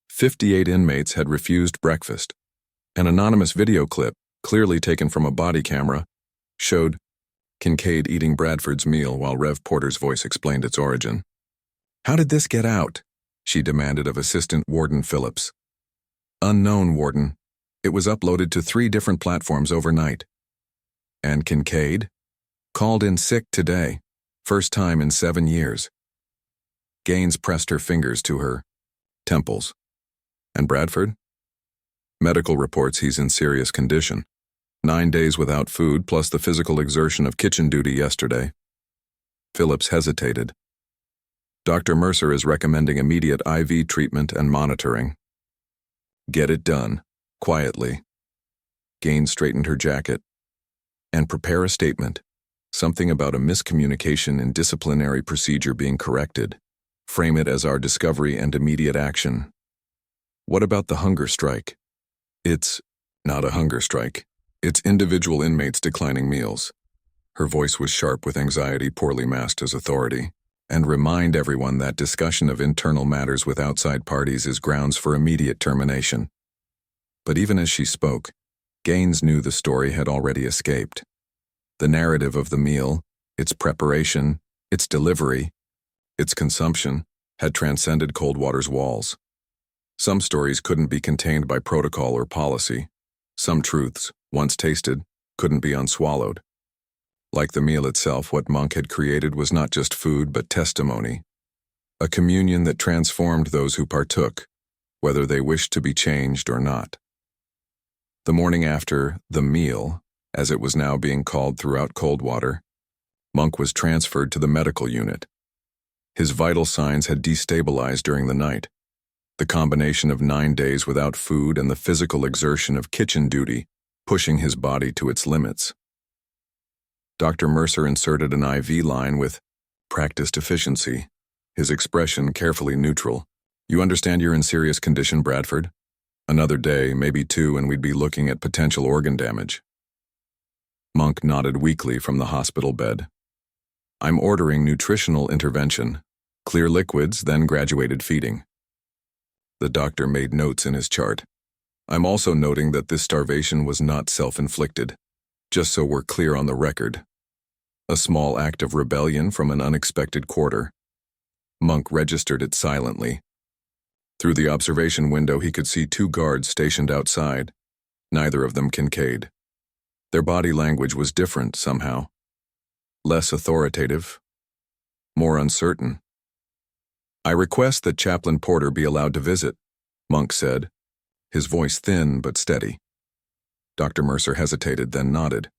58 inmates had refused breakfast. An anonymous video clip, clearly taken from a body camera, showed Kincaid eating Bradford's meal while Rev Porter's voice explained its origin. "How did this get out?" she demanded of Assistant Warden Phillips. "Unknown, Warden. It was uploaded to 3 different platforms overnight." "And Kincaid?" "Called in sick today. First time in 7 years." Gaines pressed her fingers to her temples. "And Bradford?" "Medical reports he's in serious condition. 9 days without food plus the physical exertion of kitchen duty yesterday." Phillips hesitated. "Dr. Mercer is recommending immediate IV treatment and monitoring." "Get it done, quietly." Gaines straightened her jacket. "And prepare a statement. Something about a miscommunication in disciplinary procedure being corrected. Frame it as our discovery and immediate action." "What about the hunger strike?" "It's not a hunger strike. It's individual inmates declining meals." Her voice was sharp with anxiety poorly masked as authority. "And remind everyone that discussion of internal matters with outside parties is grounds for immediate termination." But even as she spoke, Gaines knew the story had already escaped. The narrative of the meal, its preparation, its delivery, its consumption, had transcended Coldwater's walls. Some stories couldn't be contained by protocol or policy. Some truths, once tasted, couldn't be unswallowed. Like the meal itself, what Monk had created was not just food but testimony. A communion that transformed those who partook, whether they wished to be changed or not. The morning after the meal, as it was now being called throughout Coldwater, Monk was transferred to the medical unit. His vital signs had destabilized during the night. The combination of 9 days without food and the physical exertion of kitchen duty, pushing his body to its limits. Dr. Mercer inserted an IV line with practiced efficiency, his expression carefully neutral. "You understand you're in serious condition, Bradford? Another day, maybe 2, and we'd be looking at potential organ damage." Monk nodded weakly from the hospital bed. "I'm ordering nutritional intervention. Clear liquids, then graduated feeding." The doctor made notes in his chart. "I'm also noting that this starvation was not self-inflicted, just so we're clear on the record. A small act of rebellion from an unexpected quarter." Monk registered it silently. Through the observation window he could see 2 guards stationed outside, neither of them Kincaid. Their body language was different somehow. Less authoritative, more uncertain. "I request that Chaplain Porter be allowed to visit," Monk said, his voice thin but steady. Dr. Mercer hesitated, then nodded.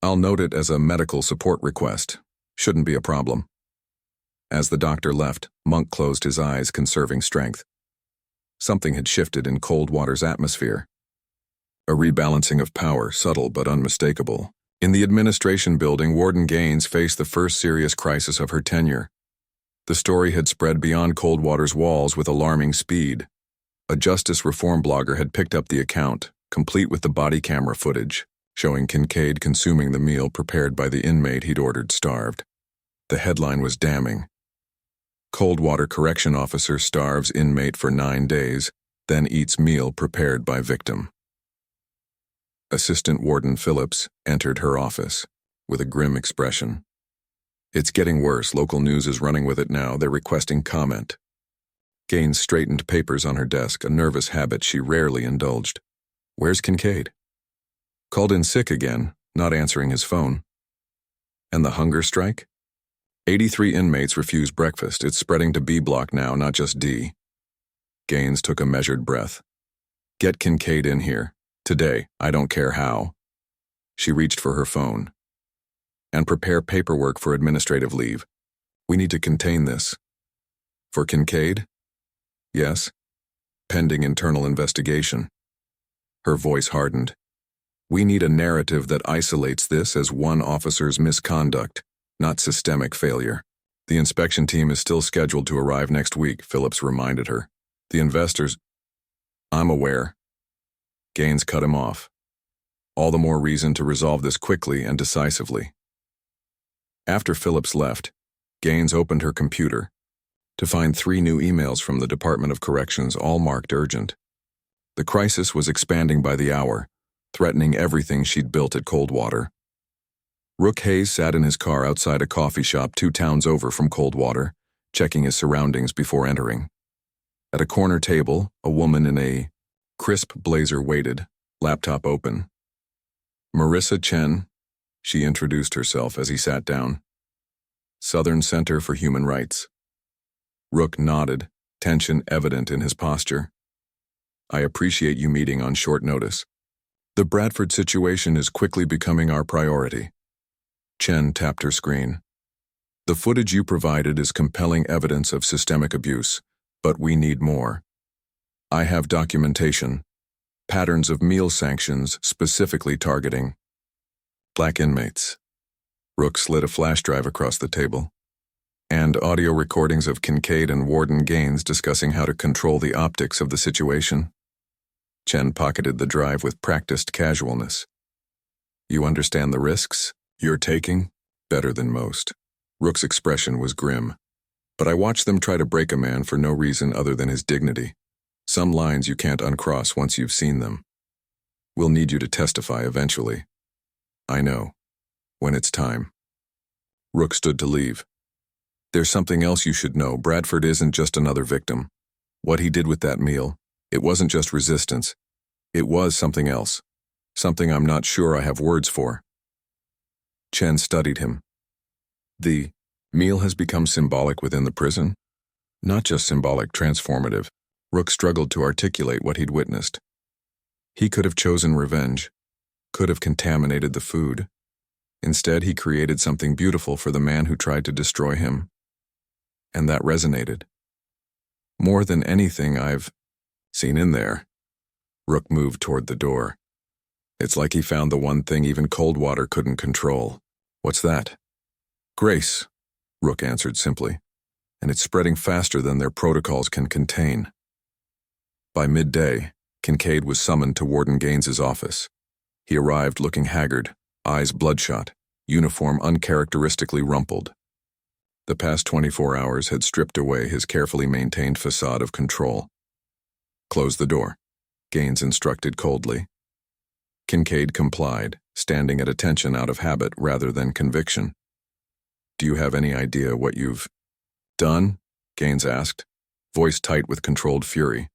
"I'll note it as a medical support request. Shouldn't be a problem." As the doctor left, Monk closed his eyes, conserving strength. Something had shifted in Coldwater's atmosphere. A rebalancing of power, subtle but unmistakable. In the administration building, Warden Gaines faced the first serious crisis of her tenure. The story had spread beyond Coldwater's walls with alarming speed. A justice reform blogger had picked up the account, complete with the body camera footage, showing Kincaid consuming the meal prepared by the inmate he'd ordered starved. The headline was damning. "Coldwater Correction Officer starves inmate for 9 days, then eats meal prepared by victim." Assistant Warden Phillips entered her office with a grim expression. "It's getting worse. Local news is running with it now. They're requesting comment." Gaines straightened papers on her desk, a nervous habit she rarely indulged. "Where's Kincaid?" "Called in sick again, not answering his phone." "And the hunger strike?" 83 inmates refuse breakfast. It's spreading to B block now, not just D." Gaines took a measured breath. "Get Kincaid in here. Today, I don't care how. She reached for her phone. And prepare paperwork for administrative leave. We need to contain this. For Kincaid? Yes. Pending internal investigation. Her voice hardened. We need a narrative that isolates this as one officer's misconduct, not systemic failure. The inspection team is still scheduled to arrive next week, Phillips reminded her. The investors... I'm aware. Gaines cut him off. All the more reason to resolve this quickly and decisively. After Phillips left, Gaines opened her computer to find 3 new emails from the Department of Corrections, all marked urgent. The crisis was expanding by the hour, threatening everything she'd built at Coldwater. Rook Hayes sat in his car outside a coffee shop 2 towns over from Coldwater, checking his surroundings before entering. At a corner table, a woman in a crisp blazer waited, laptop open. Marissa Chen, she introduced herself as he sat down. Southern Center for Human Rights. Rook nodded, tension evident in his posture. I appreciate you meeting on short notice. The Bradford situation is quickly becoming our priority. Chen tapped her screen. The footage you provided is compelling evidence of systemic abuse, but we need more. I have documentation, patterns of meal sanctions specifically targeting Black inmates. Rook slid a flash drive across the table. And audio recordings of Kincaid and Warden Gaines discussing how to control the optics of the situation. Chen pocketed the drive with practiced casualness. You understand the risks you're taking? Better than most. Rook's expression was grim. But I watched them try to break a man for no reason other than his dignity. Some lines you can't uncross once you've seen them. We'll need you to testify eventually. I know. When it's time. Rook stood to leave. There's something else you should know. Bradford isn't just another victim. What he did with that meal, it wasn't just resistance. It was something else. Something I'm not sure I have words for. Chen studied him. The meal has become symbolic within the prison? Not just symbolic, transformative. Rook struggled to articulate what he'd witnessed. He could have chosen revenge, could have contaminated the food. Instead, he created something beautiful for the man who tried to destroy him. And that resonated. More than anything I've seen in there. Rook moved toward the door. It's like he found the one thing even Coldwater couldn't control. What's that? Grace, Rook answered simply. And it's spreading faster than their protocols can contain. By midday, Kincaid was summoned to Warden Gaines's office. He arrived looking haggard, eyes bloodshot, uniform uncharacteristically rumpled. The past 24 hours had stripped away his carefully maintained facade of control. Close the door, Gaines instructed coldly. Kincaid complied, standing at attention out of habit rather than conviction. Do you have any idea what you've done? Gaines asked, voice tight with controlled fury.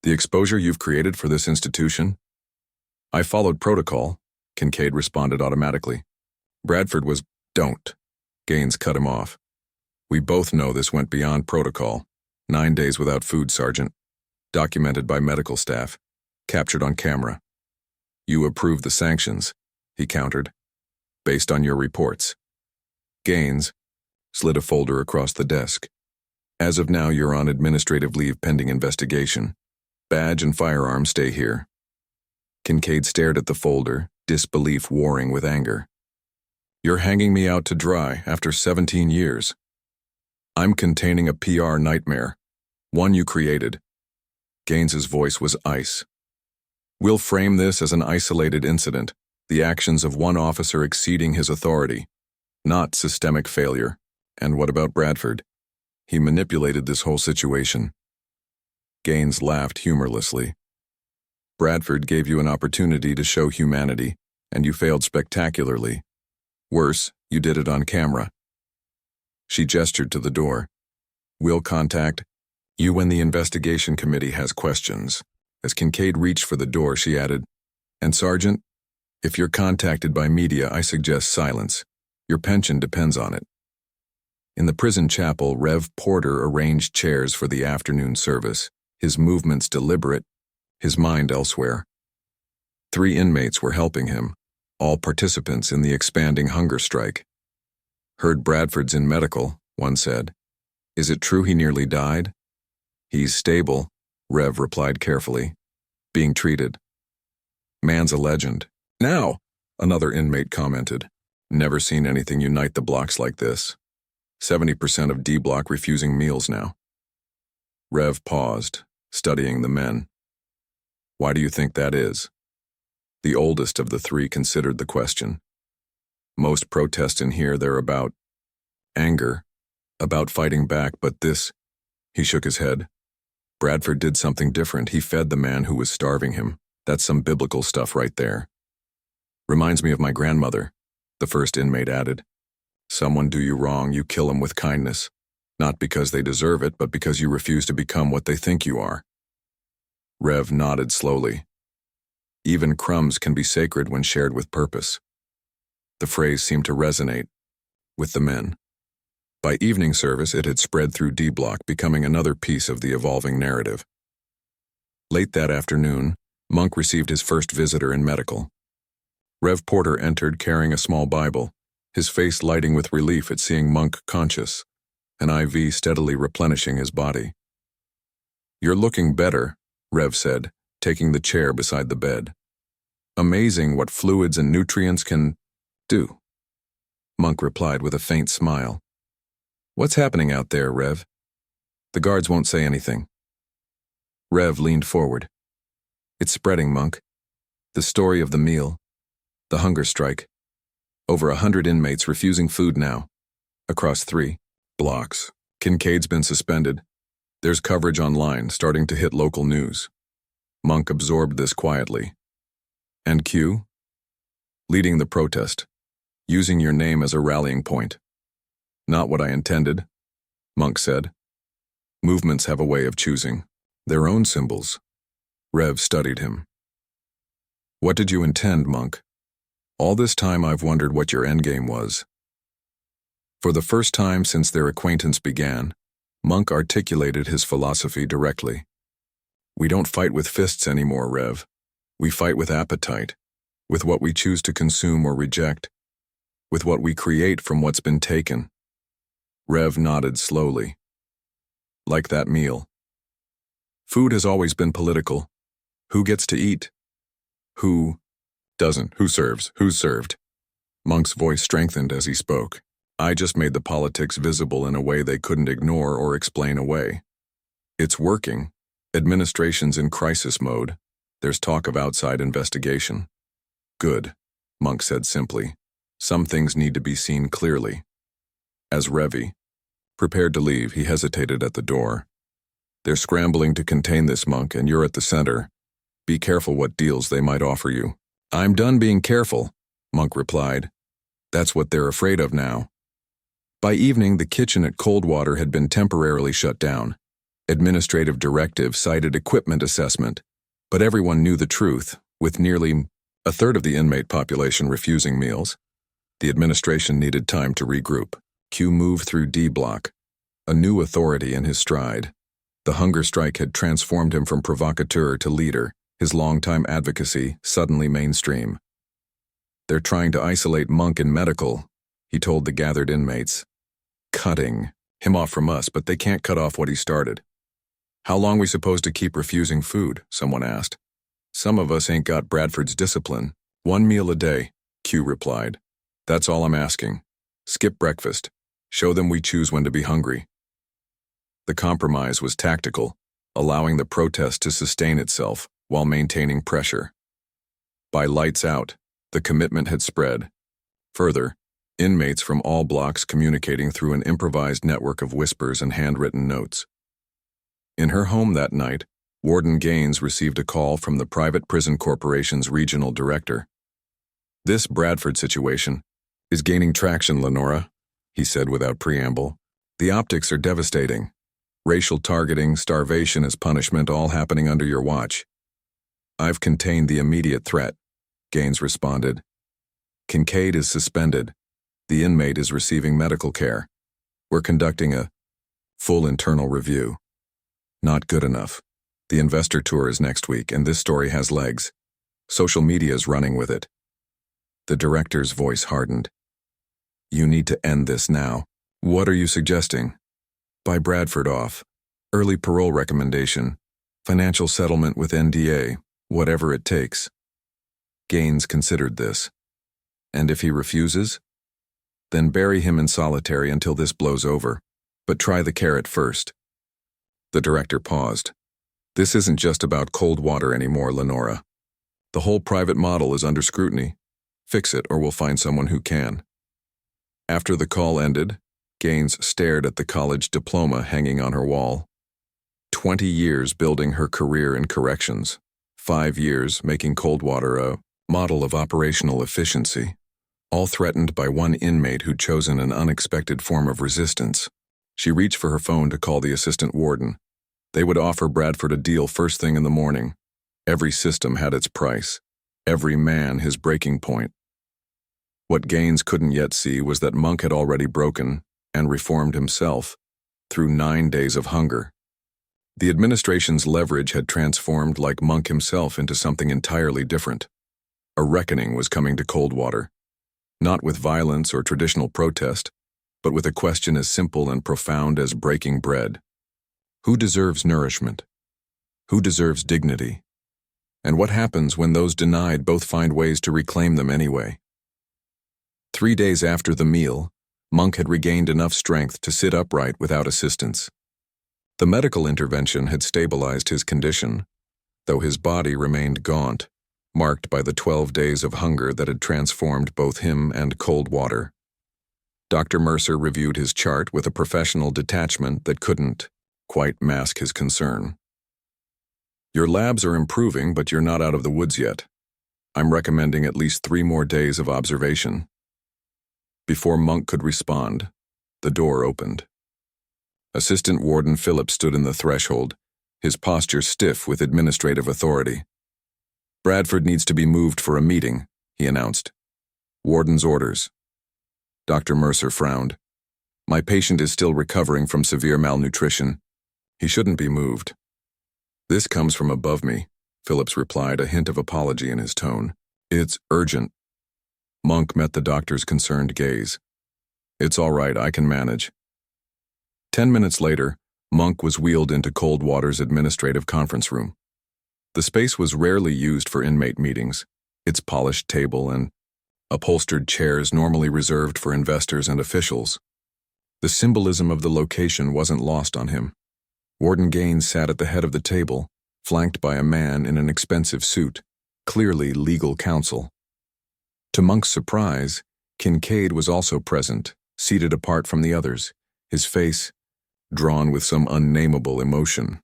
The exposure you've created for this institution? I followed protocol, Kincaid responded automatically. Bradford was, don't. Gaines cut him off. We both know this went beyond protocol. 9 days without food, Sergeant. Documented by medical staff. Captured on camera. You approved the sanctions, he countered. Based on your reports. Gaines slid a folder across the desk. As of now, you're on administrative leave pending investigation. Badge and firearm stay here. Kincaid stared at the folder, disbelief warring with anger. You're hanging me out to dry after 17 years. I'm containing a PR nightmare. One you created. Gaines's voice was ice. We'll frame this as an isolated incident, the actions of one officer exceeding his authority, not systemic failure. And what about Bradford? He manipulated this whole situation. Gaines laughed humorlessly. Bradford gave you an opportunity to show humanity, and you failed spectacularly. Worse, you did it on camera. She gestured to the door. We'll contact you when the investigation committee has questions. As Kincaid reached for the door, she added, and Sergeant, if you're contacted by media, I suggest silence. Your pension depends on it. In the prison chapel, Rev. Porter arranged chairs for the afternoon service, his movements deliberate, his mind elsewhere. 3 inmates were helping him, all participants in the expanding hunger strike. "Heard Bradford's in medical," one said. "Is it true he nearly died?" "He's stable," Rev replied carefully. "Being treated." "Man's a legend." "Now," another inmate commented. "Never seen anything unite the blocks like this. 70% of D block refusing meals now." Rev paused, studying the men. "Why do you think that is?" The oldest of the 3 considered the question. "Most protests in here, they're about anger, about fighting back, but this," he shook his head. "Bradford did something different. He fed the man who was starving him. That's some biblical stuff right there." "Reminds me of my grandmother," the first inmate added. "Someone do you wrong, you kill them with kindness. Not because they deserve it, but because you refuse to become what they think you are." Rev nodded slowly. Even crumbs can be sacred when shared with purpose. The phrase seemed to resonate with the men. By evening service, it had spread through D Block, becoming another piece of the evolving narrative. Late that afternoon, Monk received his first visitor in medical. Rev Porter entered carrying a small Bible, his face lighting with relief at seeing Monk conscious, an IV steadily replenishing his body. "You're looking better," Rev said, taking the chair beside the bed. "Amazing what fluids and nutrients can do," Monk replied with a faint smile. "What's happening out there, Rev?" "The guards won't say anything." Rev leaned forward. "It's spreading, Monk. The story of the meal. The hunger strike. Over 100 inmates refusing food now. Across 3 blocks. Kincaid's been suspended. There's coverage online starting to hit local news." Monk absorbed this quietly. "And Q?" "Leading the protest. Using your name as a rallying point." "Not what I intended," Monk said. "Movements have a way of choosing their own symbols." Rev studied him. "What did you intend, Monk? All this time I've wondered what your endgame was." For the first time since their acquaintance began, Monk articulated his philosophy directly. "We don't fight with fists anymore, Rev. We fight with appetite, with what we choose to consume or reject, with what we create from what's been taken." Rev nodded slowly. "Like that meal. Food has always been political. Who gets to eat? Who doesn't? Who serves? Who's served?" Monk's voice strengthened as he spoke. "I just made the politics visible in a way they couldn't ignore or explain away. It's working. Administration's in crisis mode. There's talk of outside investigation." "Good," Monk said simply. "Some things need to be seen clearly." As Revi prepared to leave, he hesitated at the door. "They're scrambling to contain this, Monk, and you're at the center. Be careful what deals they might offer you." "I'm done being careful," Monk replied. "That's what they're afraid of now." By evening, the kitchen at Coldwater had been temporarily shut down. Administrative directive cited equipment assessment, but everyone knew the truth, with nearly a third of the inmate population refusing meals. The administration needed time to regroup. Q moved through D Block, a new authority in his stride. The hunger strike had transformed him from provocateur to leader, his longtime advocacy suddenly mainstream. "They're trying to isolate Monk in medical," he told the gathered inmates. "Cutting him off from us, but they can't cut off what he started." "How long we supposed to keep refusing food?" someone asked. "Some of us ain't got Bradford's discipline. 1 meal a day," Q replied. "That's all I'm asking. Skip breakfast. Show them we choose when to be hungry." The compromise was tactical, allowing the protest to sustain itself while maintaining pressure. By lights out, the commitment had spread. Further, inmates from all blocks communicating through an improvised network of whispers and handwritten notes. In her home that night, Warden Gaines received a call from the Private Prison Corporation's regional director. "This Bradford situation is gaining traction, Lenora," he said without preamble. "The optics are devastating. Racial targeting, starvation as punishment, all happening under your watch." "I've contained the immediate threat," Gaines responded. "Kincaid is suspended. The inmate is receiving medical care. We're conducting a full internal review." "Not good enough. The investor tour is next week, and this story has legs. Social media's running with it. The director's voice hardened. You need to end this now. What are you suggesting? Buy Bradford off. Early parole recommendation. Financial settlement with NDA. Whatever it takes. Gaines considered this. And if he refuses? Then bury him in solitary until this blows over. But try the carrot first. The director paused. This isn't just about Coldwater anymore, Lenora. The whole private model is under scrutiny. Fix it or we'll find someone who can. After the call ended, Gaines stared at the college diploma hanging on her wall. 20 years building her career in corrections. 5 years making Coldwater a model of operational efficiency. All threatened by one inmate who'd chosen an unexpected form of resistance. She reached for her phone to call the assistant warden. They would offer Bradford a deal first thing in the morning. Every system had its price. Every man his breaking point. What Gaines couldn't yet see was that Monk had already broken and reformed himself through 9 days of hunger. The administration's leverage had transformed like Monk himself into something entirely different. A reckoning was coming to Coldwater, not with violence or traditional protest, but with a question as simple and profound as breaking bread. Who deserves nourishment? Who deserves dignity? And what happens when those denied both find ways to reclaim them anyway? 3 days after the meal, Monk had regained enough strength to sit upright without assistance. The medical intervention had stabilized his condition, though his body remained gaunt, marked by the 12 days of hunger that had transformed both him and Coldwater. Dr. Mercer reviewed his chart with a professional detachment that couldn't quite mask his concern. Your labs are improving, but you're not out of the woods yet. I'm recommending at least 3 more days of observation. Before Monk could respond, the door opened. Assistant Warden Phillips stood in the threshold, his posture stiff with administrative authority. Bradford needs to be moved for a meeting, he announced. Warden's orders. Dr. Mercer frowned. My patient is still recovering from severe malnutrition. He shouldn't be moved. This comes from above me, Phillips replied, a hint of apology in his tone. It's urgent. Monk met the doctor's concerned gaze. It's all right, I can manage. 10 minutes later, Monk was wheeled into Coldwater's administrative conference room. The space was rarely used for inmate meetings, its polished table and upholstered chairs normally reserved for investors and officials. The symbolism of the location wasn't lost on him. Warden Gaines sat at the head of the table, flanked by a man in an expensive suit, clearly legal counsel. To Monk's surprise, Kincaid was also present, seated apart from the others, his face drawn with some unnameable emotion.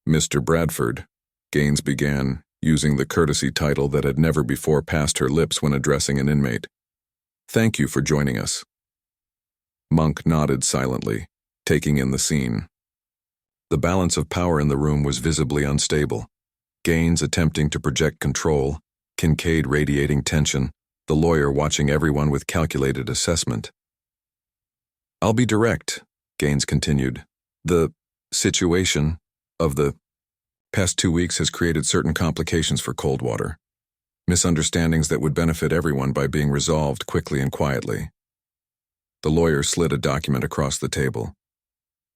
Mr. Bradford, Gaines began, using the courtesy title that had never before passed her lips when addressing an inmate. Thank you for joining us. Monk nodded silently, taking in the scene. The balance of power in the room was visibly unstable. Gaines attempting to project control, Kincaid radiating tension, the lawyer watching everyone with calculated assessment. I'll be direct, Gaines continued. The situation of the past 2 weeks has created certain complications for Coldwater. Misunderstandings that would benefit everyone by being resolved quickly and quietly. The lawyer slid a document across the table.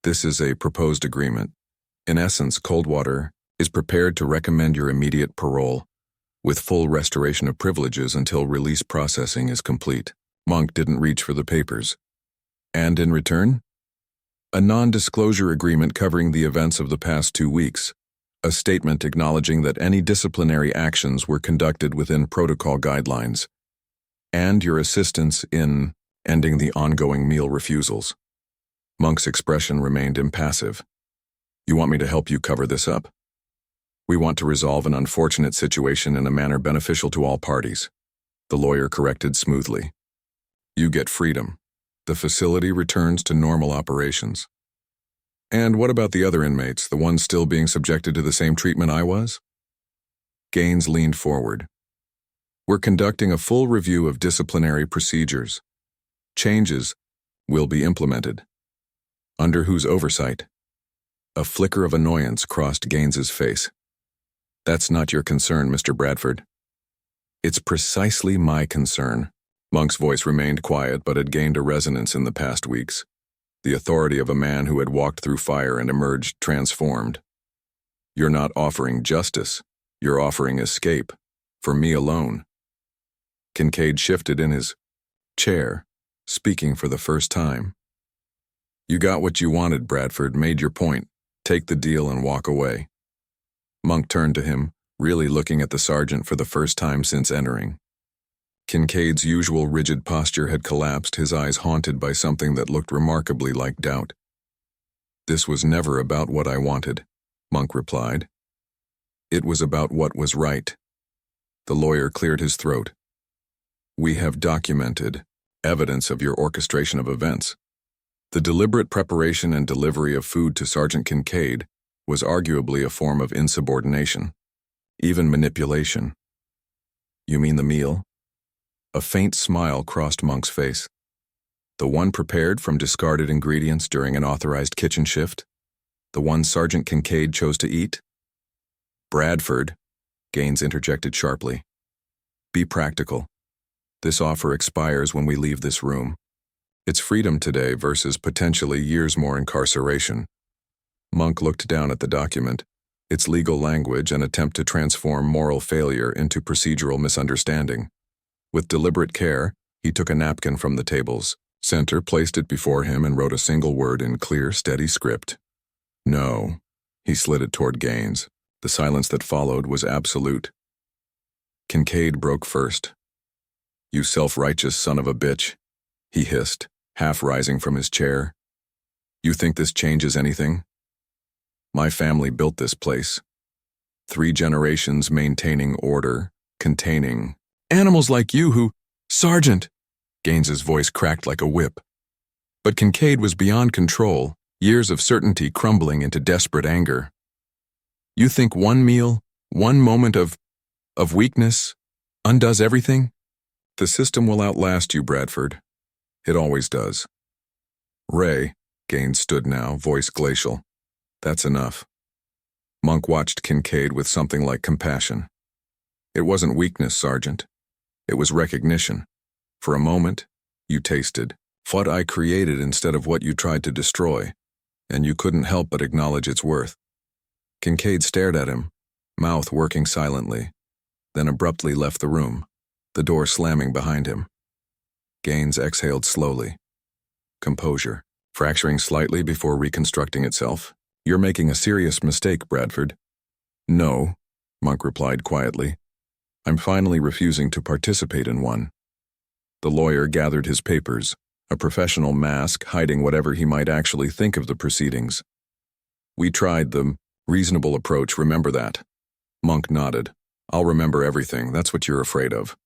This is a proposed agreement. In essence, Coldwater is prepared to recommend your immediate parole, with full restoration of privileges until release processing is complete. Monk didn't reach for the papers. And in return? A non-disclosure agreement covering the events of the past 2 weeks. A statement acknowledging that any disciplinary actions were conducted within protocol guidelines. And your assistance in ending the ongoing meal refusals. Monk's expression remained impassive. You want me to help you cover this up? We want to resolve an unfortunate situation in a manner beneficial to all parties. The lawyer corrected smoothly. You get freedom. The facility returns to normal operations. And what about the other inmates, the ones still being subjected to the same treatment I was? Gaines leaned forward. We're conducting a full review of disciplinary procedures. Changes will be implemented. Under whose oversight? A flicker of annoyance crossed Gaines's face. That's not your concern, Mr. Bradford. It's precisely my concern. Monk's voice remained quiet but had gained a resonance in the past weeks. The authority of a man who had walked through fire and emerged transformed. You're not offering justice. You're offering escape. For me alone. Kincaid shifted in his chair, speaking for the first time. You got what you wanted, Bradford, made your point. Take the deal and walk away. Monk turned to him, really looking at the sergeant for the first time since entering. Kincaid's usual rigid posture had collapsed, his eyes haunted by something that looked remarkably like doubt. This was never about what I wanted, Monk replied. It was about what was right. The lawyer cleared his throat. We have documented evidence of your orchestration of events. The deliberate preparation and delivery of food to Sergeant Kincaid was arguably a form of insubordination, even manipulation. You mean the meal? A faint smile crossed Monk's face. The one prepared from discarded ingredients during an authorized kitchen shift? The one Sergeant Kincaid chose to eat? Bradford, Gaines interjected sharply. Be practical. This offer expires when we leave this room. It's freedom today versus potentially years more incarceration. Monk looked down at the document, its legal language an attempt to transform moral failure into procedural misunderstanding. With deliberate care, he took a napkin from the table's center, placed it before him, and wrote a single word in clear, steady script. No. He slid it toward Gaines. The silence that followed was absolute. Kincaid broke first. You self-righteous son of a bitch, he hissed, half rising from his chair. You think this changes anything? My family built this place. 3 generations maintaining order, containing animals like you who— Sergeant! Gaines's voice cracked like a whip. But Kincaid was beyond control, years of certainty crumbling into desperate anger. You think one meal, one moment of weakness, undoes everything? The system will outlast you, Bradford. It always does. Ray, Gaines stood now, voice glacial. That's enough. Monk watched Kincaid with something like compassion. It wasn't weakness, Sergeant. It was recognition. For a moment, you tasted what I created instead of what you tried to destroy, and you couldn't help but acknowledge its worth. Kincaid stared at him, mouth working silently, then abruptly left the room, the door slamming behind him. Gaines exhaled slowly. Composure, fracturing slightly before reconstructing itself. You're making a serious mistake, Bradford. No, Monk replied quietly. I'm finally refusing to participate in one. The lawyer gathered his papers, a professional mask hiding whatever he might actually think of the proceedings. We tried the reasonable approach, remember that? Monk nodded. I'll remember everything, that's what you're afraid of.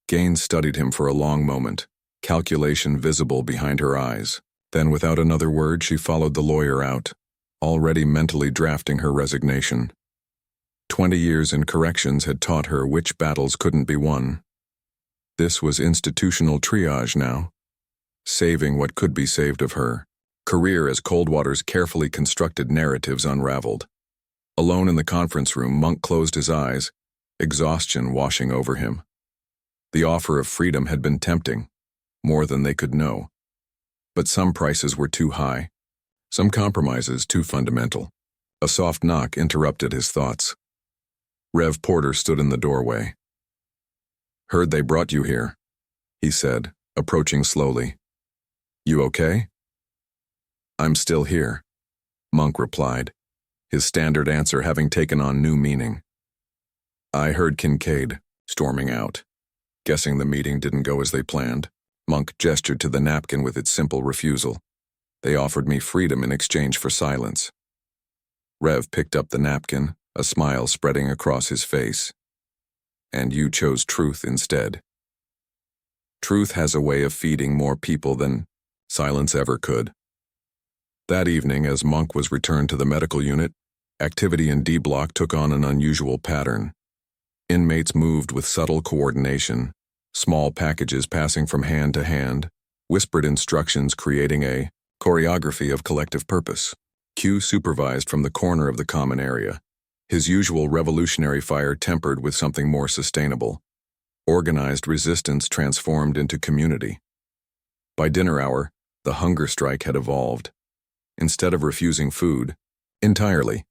Gaines studied him for a long moment, calculation visible behind her eyes. Then without another word she followed the lawyer out, already mentally drafting her resignation. 20 years in corrections had taught her which battles couldn't be won. This was institutional triage now, saving what could be saved of her. Career as Coldwater's carefully constructed narratives unraveled. Alone in the conference room, Monk closed his eyes, exhaustion washing over him. The offer of freedom had been tempting, more than they could know. But some prices were too high, some compromises too fundamental. A soft knock interrupted his thoughts. Rev Porter stood in the doorway. Heard they brought you here, he said, approaching slowly. You okay? I'm still here, Monk replied, his standard answer having taken on new meaning. I heard Kincaid storming out. Guessing the meeting didn't go as they planned, Monk gestured to the napkin with its simple refusal. They offered me freedom in exchange for silence. Rev picked up the napkin, a smile spreading across his face. And you chose truth instead. Truth has a way of feeding more people than silence ever could. That evening, as Monk was returned to the medical unit, activity in D Block took on an unusual pattern. Inmates moved with subtle coordination, small packages passing from hand to hand, whispered instructions creating a choreography of collective purpose. Q supervised from the corner of the common area, His usual revolutionary fire tempered with something more sustainable. Organized resistance transformed into community. By dinner hour, the hunger strike had evolved. Instead of refusing food, entirely,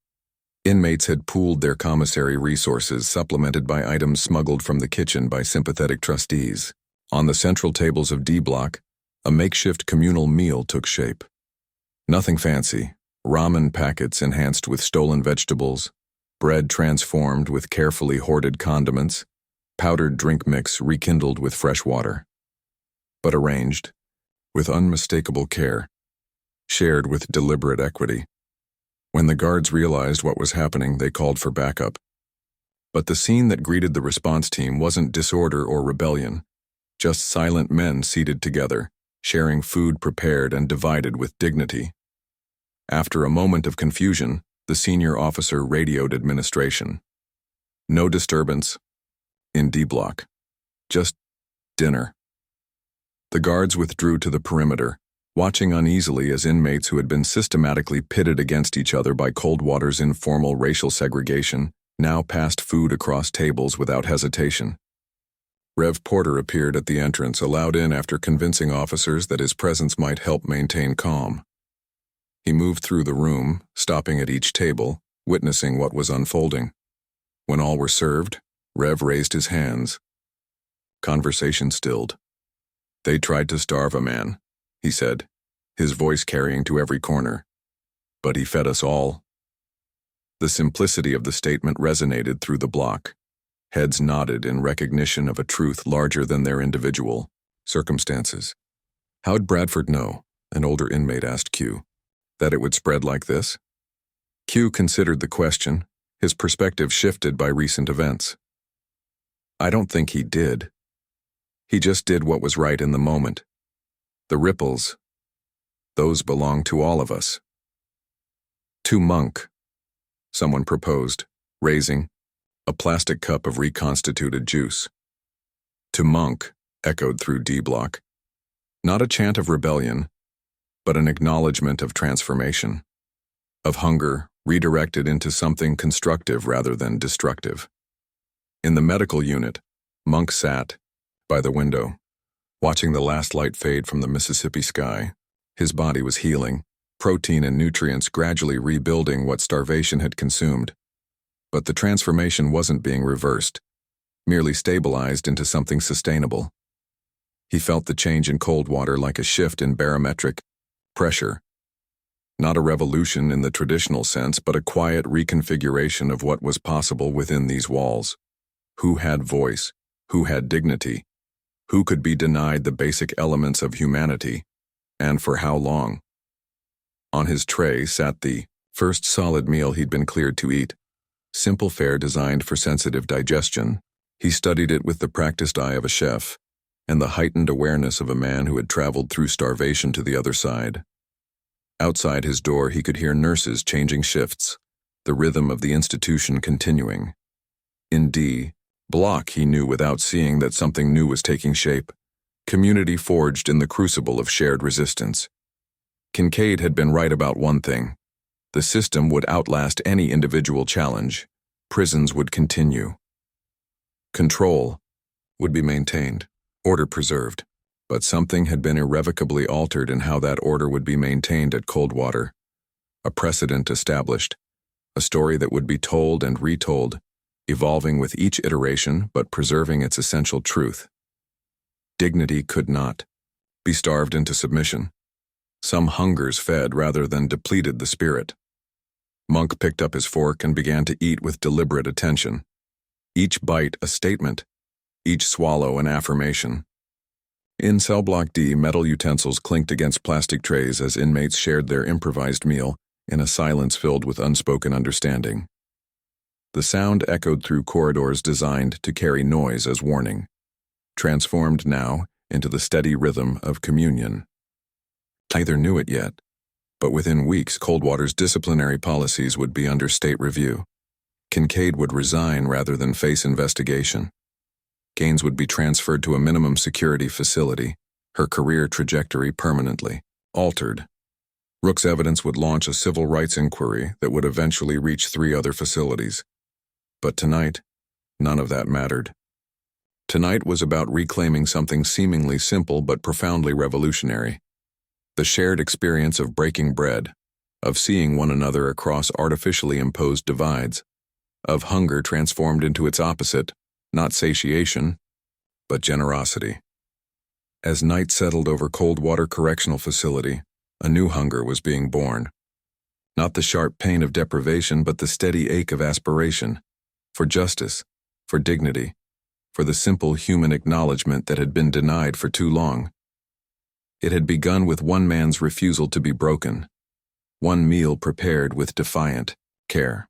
inmates had pooled their commissary resources, supplemented by items smuggled from the kitchen by sympathetic trustees. On the central tables of D Block, a makeshift communal meal took shape. Nothing fancy, ramen packets enhanced with stolen vegetables, bread transformed with carefully hoarded condiments, powdered drink mix rekindled with fresh water. But arranged, with unmistakable care, shared with deliberate equity. When the guards realized what was happening, they called for backup. But the scene that greeted the response team wasn't disorder or rebellion, just silent men seated together, sharing food prepared and divided with dignity. After a moment of confusion, the senior officer radioed administration. No disturbance in D Block. Just dinner. The guards withdrew to the perimeter, watching uneasily as inmates who had been systematically pitted against each other by Coldwater's informal racial segregation now passed food across tables without hesitation. Rev Porter appeared at the entrance, allowed in after convincing officers that his presence might help maintain calm. He moved through the room, stopping at each table, witnessing what was unfolding. When all were served, Rev raised his hands. Conversation stilled. "They tried to starve a man," he said, his voice carrying to every corner. "But he fed us all." The simplicity of the statement resonated through the block. Heads nodded in recognition of a truth larger than their individual circumstances. "How'd Bradford know?" an older inmate asked Q. "That it would spread like this?" Q considered the question, his perspective shifted by recent events. "I don't think he did. He just did what was right in the moment. The ripples, those belong to all of us." "To Monk," someone proposed, raising a plastic cup of reconstituted juice. "To Monk," echoed through D Block. Not a chant of rebellion, but an acknowledgement of transformation, of hunger redirected into something constructive rather than destructive. In the medical unit, Monk sat by the window, watching the last light fade from the Mississippi sky. His body was healing, protein and nutrients gradually rebuilding what starvation had consumed. But the transformation wasn't being reversed, merely stabilized into something sustainable. He felt the change in Coldwater like a shift in barometric pressure. Not a revolution in the traditional sense, but a quiet reconfiguration of what was possible within these walls. Who had voice? Who had dignity? Who could be denied the basic elements of humanity? And for how long? On his tray sat the first solid meal he'd been cleared to eat. Simple fare designed for sensitive digestion. He studied it with the practiced eye of a chef and the heightened awareness of a man who had traveled through starvation to the other side. Outside his door, he could hear nurses changing shifts, the rhythm of the institution continuing. In D Block, he knew without seeing that something new was taking shape. Community forged in the crucible of shared resistance. Kincaid had been right about one thing. The system would outlast any individual challenge. Prisons would continue. Control would be maintained, order preserved. But something had been irrevocably altered in how that order would be maintained at Coldwater. A precedent established. A story that would be told and retold, evolving with each iteration but preserving its essential truth. Dignity could not be starved into submission. Some hungers fed rather than depleted the spirit. Monk picked up his fork and began to eat with deliberate attention. Each bite a statement, each swallow an affirmation. In cell block D, metal utensils clinked against plastic trays as inmates shared their improvised meal in a silence filled with unspoken understanding. The sound echoed through corridors designed to carry noise as warning, transformed now into the steady rhythm of communion. Neither knew it yet, but within weeks Coldwater's disciplinary policies would be under state review. Kincaid would resign rather than face investigation. Gaines would be transferred to a minimum security facility, her career trajectory permanently altered. Rook's evidence would launch a civil rights inquiry that would eventually reach 3 other facilities. But tonight, none of that mattered. Tonight was about reclaiming something seemingly simple but profoundly revolutionary. The shared experience of breaking bread, of seeing one another across artificially imposed divides, of hunger transformed into its opposite, not satiation, but generosity. As night settled over Coldwater Correctional Facility, a new hunger was being born. Not the sharp pain of deprivation, but the steady ache of aspiration, for justice, for dignity, for the simple human acknowledgement that had been denied for too long. It had begun with one man's refusal to be broken, one meal prepared with defiant care,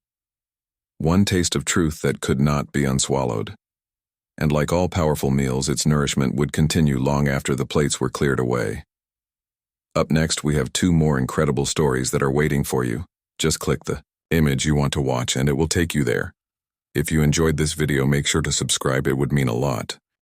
one taste of truth that could not be unswallowed. And like all powerful meals, its nourishment would continue long after the plates were cleared away. Up next, we have two more incredible stories that are waiting for you. Just click the image you want to watch and it will take you there. If you enjoyed this video, make sure to subscribe, it would mean a lot.